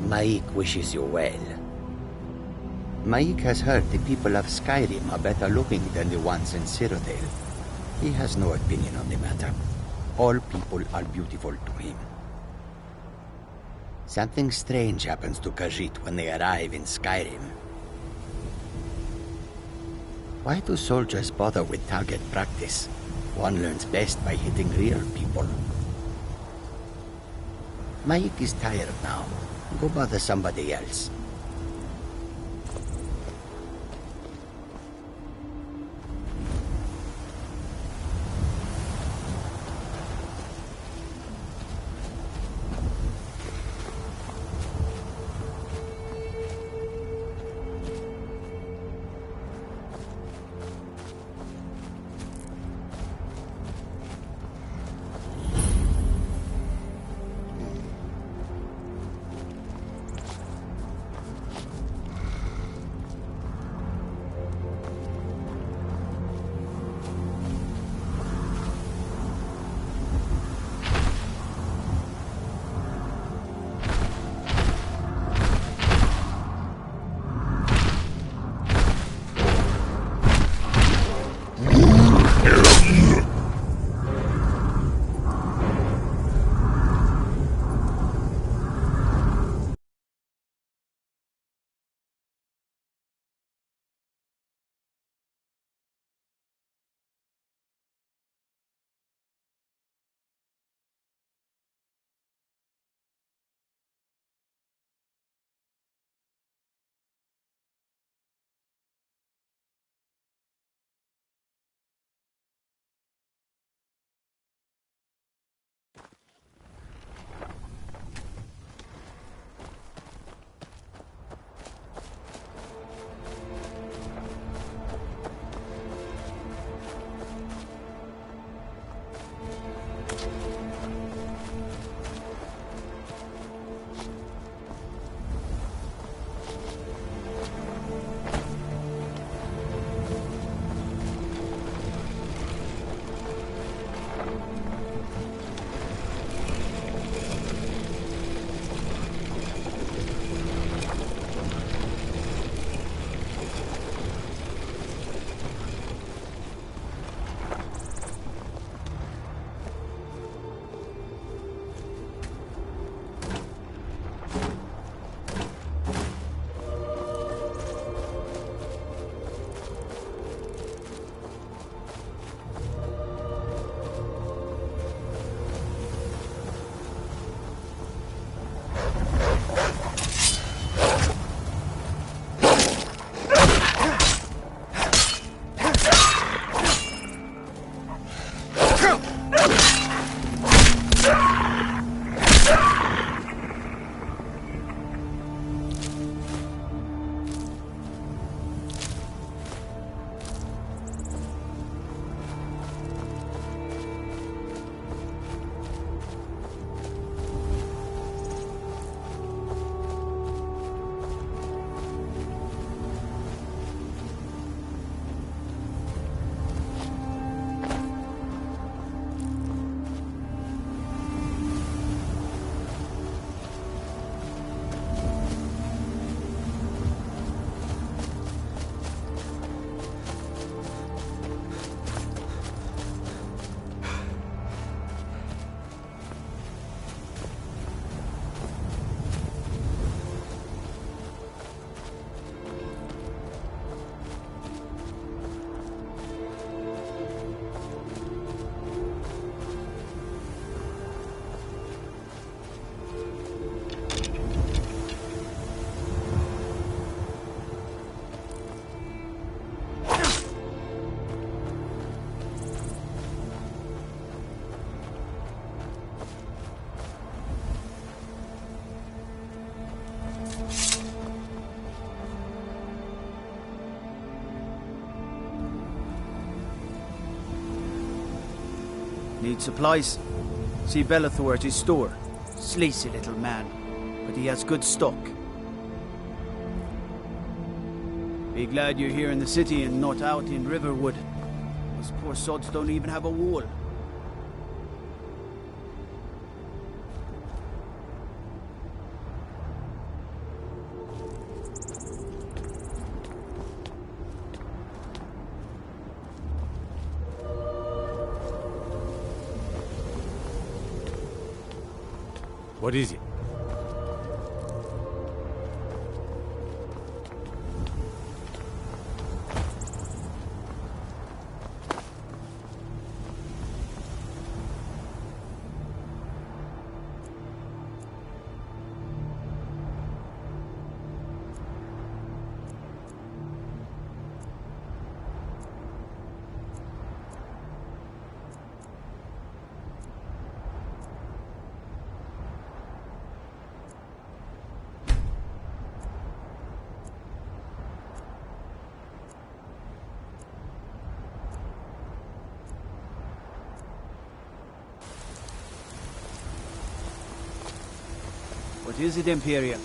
Maik wishes you well. Maik has heard the people of Skyrim are better looking than the ones in Cyrodiil. He has no opinion on the matter. All people are beautiful to him. Something strange happens to Khajiit when they arrive in Skyrim. Why do soldiers bother with target practice? One learns best by hitting real people. Maik is tired now. Go bother somebody else. Need supplies? See Bellathor at his store. Sleazy little man, but he has good stock. Be glad you're here in the city and not out in Riverwood. These poor sods don't even have a wall. What is it? What is it, Imperial?